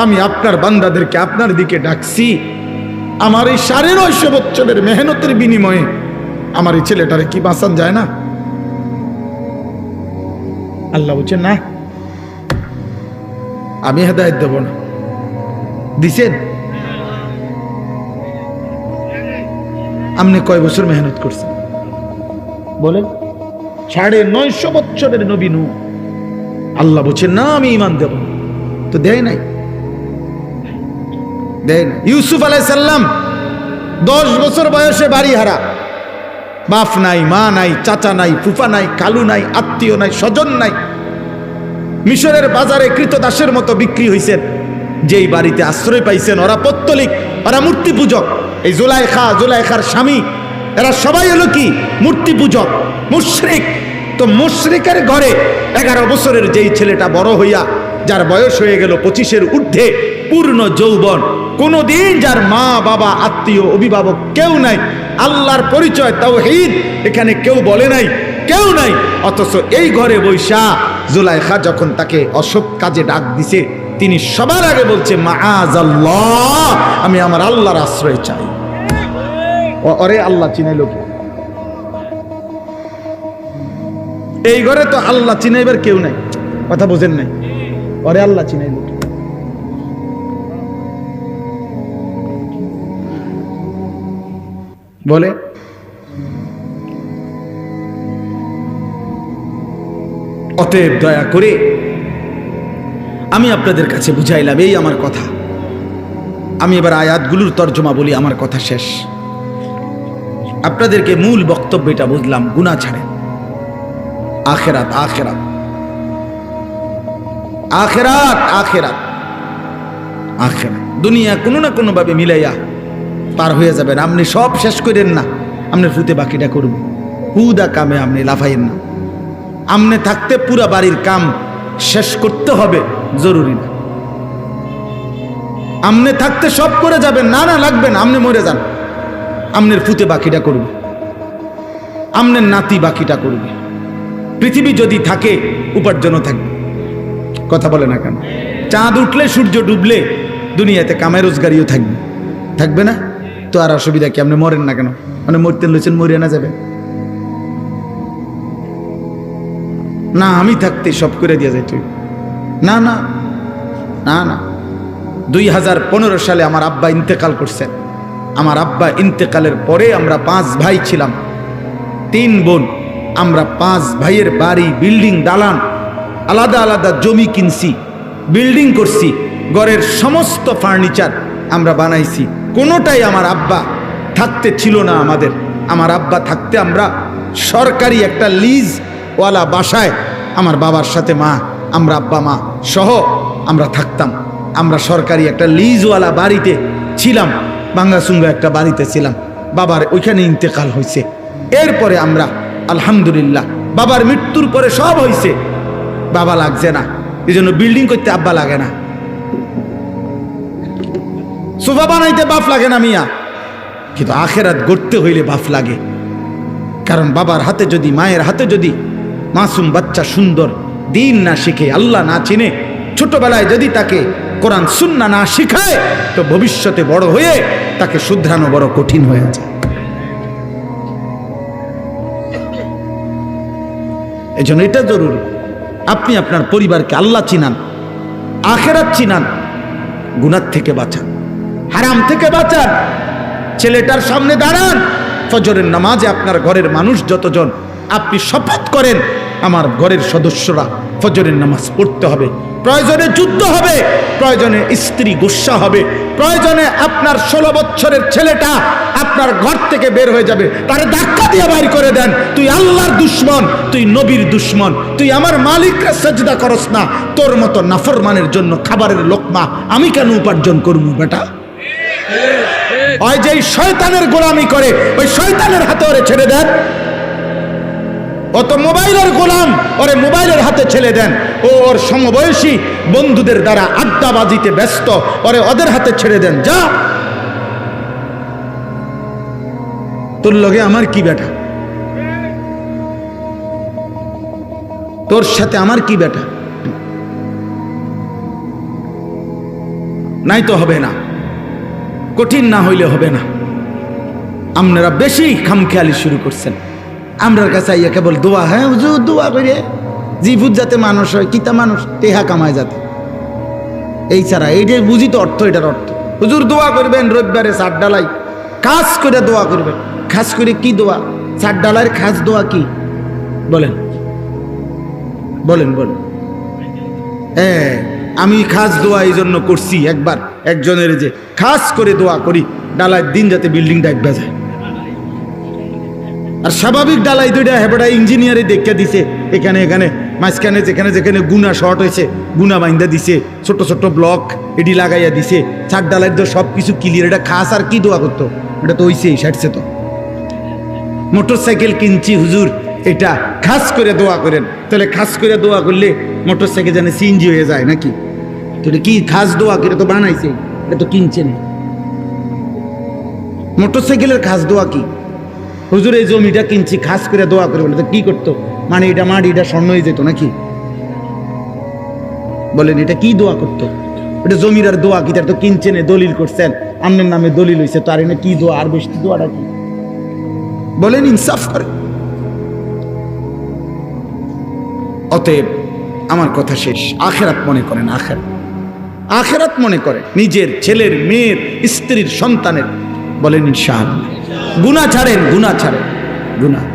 আমি আপনার বান্দাদেরকে আপনার দিকে ডাকছি। আমার এই 950 বছরের মেহনতের বিনিময়ে আমার এই ছেলেটারে কি বাঁচান যায় না? আল্লাহ বলছেন না, আমি হেদায়েত দেব না। দিছেন? আপনি কয় বছর মেহনত করছেন বলেন? 950 বছরের নবী নূহ, আল্লাহ বলছেন না আমি ঈমান দেব না, তো দেয় নাই। ইউসুফ আলাইহিস সালাম 10 বছর বয়সে বাড়ি হারা, বাপ নাই, মা নাই, চাচা নাই, ফুফা নাই, কালু নাই, আত্মীয় নাই, স্বজন নাই, মিশরের বাজারে কৃতদাসের মতো বিক্রি হয়েছেন। যেই বাড়িতে আশ্রয় পাইছেন ওরা পত্তলিক, ওরা মূর্তি পূজক। এই জুলাইখার স্বামী, এরা সবাই হলো কি মূর্তি পূজক, মুশরিক। তো মুশরিকের ঘরে 11 বছরের যেই ছেলেটা বড় হইয়া, যার বয়স হয়ে গেল 25-এর ঊর্ধ্বে, পূর্ণ যৌবন, কোনদিন যার মা বাবা আত্মীয় অভিভাবক কেউ নাই, আল্লাহর পরিচয় তাওহীদ এখানে কেউ বলে নাই, কেউ নাই, অথচ এই ঘরে বৈশা জুলাইখা যখন তাকে অসৎ কাজে ডাক দিছে, তিনি সবার আগে বলছে মাআযাল্লাহ, আমি আমার আল্লাহর আশ্রয় চাই। ওরে আল্লাহ চিনাইল কি? এই ঘরে তো আল্লাহ চিনাইবার কেউ নাই, কথা বোঝেন নাই? ওরে আল্লাহ চিনাইল কি? বলে অতএব দয়া করে আমি আপনাদের কাছে বুঝাইলাম, এই আমার কথা। আমি এবার আয়াতগুলোর তর্জমা বলি, আমার কথা শেষ। আপনাদেরকে মূল বক্তব্যটা বুঝলাম, গুনাহ ছাড়েন। আখিরাত আখিরাত আখিরাত আখিরাত আখিরাত, দুনিয়া কোনো না কোনো ভাবে মিলাইয়া পার হয়ে যাবেন। আপনি সব শেষ করেন না, আপনার ফুতে বাকিটা করব। হুদা কামে আপনি লাফাইয়েন না। আমনে থাকতে পুরা বাড়ির কাম শেষ করতে হবে জরুরি না। আমনে থাকতে সব করে যাবেন, না না লাগবে না, আমনে মরে যান, আমনের ফুতে বাকিটা করবে, আমনের নাতি বাকিটা করবে। পৃথিবী যদি থাকে উপার্জনও থাকবে। কথা বলে না কেন? চাঁদ উঠলে সূর্য ডুবলে দুনিয়াতে কামাই রোজগারিও থাকবে, থাকবে না তো? আর অসুবিধা কি? আপনি মরেন না কেন? মানে মরতে লইছেন, মরিয়া না যাবে না? আমি থাকতে সব করে দিয়ে যাই তুই? না না না না। 2015 সালে আমার আব্বা ইন্তেকাল করছেন। আমার আব্বা ইন্তেকালের পরে আমরা 5 ভাই ছিলাম, 3 বোন। আমরা 5 ভাইয়ের বাড়ি, বিল্ডিং, দালান, আলাদা আলাদা জমি কিনছি, বিল্ডিং করছি, ঘরের সমস্ত ফার্নিচার আমরা বানাইছি। কোনোটাই আমার আব্বা থাকতে ছিল না আমাদের। আমার আব্বা থাকতে আমরা সরকারি একটা লিজ ওয়ালা বাসায়, আমার বাবার সাথে মা, আমরা আব্বা মা সহ আমরা থাকতাম। আমরা সরকারি একটা লিজওয়ালা বাড়িতে ছিলাম, ভাঙ্গাচুঙ্গা একটা বাড়িতে ছিলাম। বাবার ওইখানে ইন্তেকাল হয়েছে। এরপরে আমরা আলহামদুলিল্লাহ, বাবার মৃত্যুর পরে সব হয়েছে, বাবা লাগছে না, এই জন্য বিল্ডিং করতে আব্বা লাগে না, সোফা বানাইতে বাপ লাগে না মিয়া। কিন্তু আখেরাত গড়তে হইলে বাপ লাগে। কারণ বাবার হাতে যদি, মায়ের হাতে যদি মাসুম বাচ্চা সুন্দর দিন না শিখে, আল্লাহ না চিনে, ছোটবেলায় যদি তাকে কোরআন সুন্নাহ না শিখায়, তো ভবিষ্যতে বড় হয়ে তাকে শুধরানো বড় কঠিন হয়ে যায়। এজন্য এটা জরুরি, আপনি আপনার পরিবারকে আল্লাহ চিনান, আখেরাত চিনান, গুনাহ থেকে বাঁচান, হারাম থেকে বাঁচান। ছেলেটার সামনে দাঁড়ান, ফজরের নামাজে আপনার ঘরের মানুষ যতজন, আপনি শপথ করেন আমার ঘরের সদস্যরা ফজরের নামাজ পড়তে হবে। প্রয়োজনে যুদ্ধ হবে, প্রয়োজনে স্ত্রী গুসা হবে, প্রয়োজনে আপনার 16 বছরের ছেলেটা আপনার ঘর থেকে বের হয়ে যাবে, তারে ধাক্কা দিয়ে বাইর করে দেন। তুই আল্লাহর দুশ্মন, তুই নবীর দুশ্মন, তুই আমার মালিককে সেজদা করস না, তোর মতো নাফরমানের জন্য খাবারের লোকমা আমি কেন উপার্জন করব বেটা? ওই যে শয়তানের গোলামি করে, ওই শয়তানের হাতে ওরে ছেড়ে দেন। ও তো মোবাইলের গোলাম, ওরে মোবাইলের হাতে ছেড়ে দেন। ও ওর সমবয়সী বন্ধুদের দ্বারা আড্ডাবাজিতে ব্যস্ত, ওরে ওদের হাতে ছেড়ে দেন। যা, তোর লগে আমার কি বেটা? তোর সাথে আমার কি বেটা? নাই তো হবে না, কঠিন না হইলে হবে না। আপনারা বেশি খামখেয়ালি শুরু করছেন। আমরার কাছে আইয়া কেবল দোয়া, হ্যাঁ হুজুর দোয়া করে জিভুত যাতে মানুষ হয়, কিতা মানুষ টেহা কামায় যাতে, এই ছাড়া এইটাই বুঝি তো অর্থ। এটার অর্থ হুজুর দোয়া করবেন রবিবারে সাত ডালাই কাজ করে দোয়া করবেন। খাস করে কি দোয়া? সাত ডালার খাস দোয়া কি বলেন বলেন বলেন। হ্যাঁ, আমি খাস দোয়া এই জন্য করছি, একবার একজনের যে খাস করে দোয়া করি ডালার দিন যাতে বিল্ডিং ডাকবা যায়। আর স্বাভাবিক ডালাই দুইটা হেবড়া ইঞ্জিনিয়ারে দেখে দিছে, এখানে এখানে মাঝখানে যেখানে যেখানে গুনা শর্ট হয়েছে গুনা বাইন্দা দিছে, ছোট ছোট ব্লক এটি লাগাইয়া দিছে। চার ডালাই তো সব কিছু ক্লিয়ার। এটা খাস আর কি দোয়া করতো? এটা তো হইছেই, সাটছে তো। মোটর সাইকেল কিনছি হুজুর, এটা খাস করে দোয়া করেন। তাহলে খাস করে দোয়া করলে মোটর সাইকেল জানে সিএনজি হয়ে যায় নাকি? তো এটা কি খাস দোয়া করে? তো বানাইছে, এটা তো কিনছে না। মোটর সাইকেলের খাস দোয়া কি? হুজুর এই জমিটা কিনছি খাস করে দোয়া করে, বলে তো কি করতো? মানে এটা মাটিটা স্বর্ণ হয়ে যেত নাকি? বলেন এটা কি দোয়া করতো? এটা জমির আর দোয়া কি? তার তো কিনছেন, দলিল করছেন, আপনার নামে দলিল হয়েছে, তো আর এনে কি দোয়া? আর বেশি দোয়াটা কি? বলেন, ইনসাফ করে। অতএব আমার কথা শেষ। আখেরাত মনে করেন, আখেরাত মনে করেন, নিজের ছেলের, মেয়ের, স্ত্রীর, সন্তানের। বলেন ইনশাআল্লাহ। গুনাহ ছাড়েন, গুনাহ ছাড়েন, গুনাহ।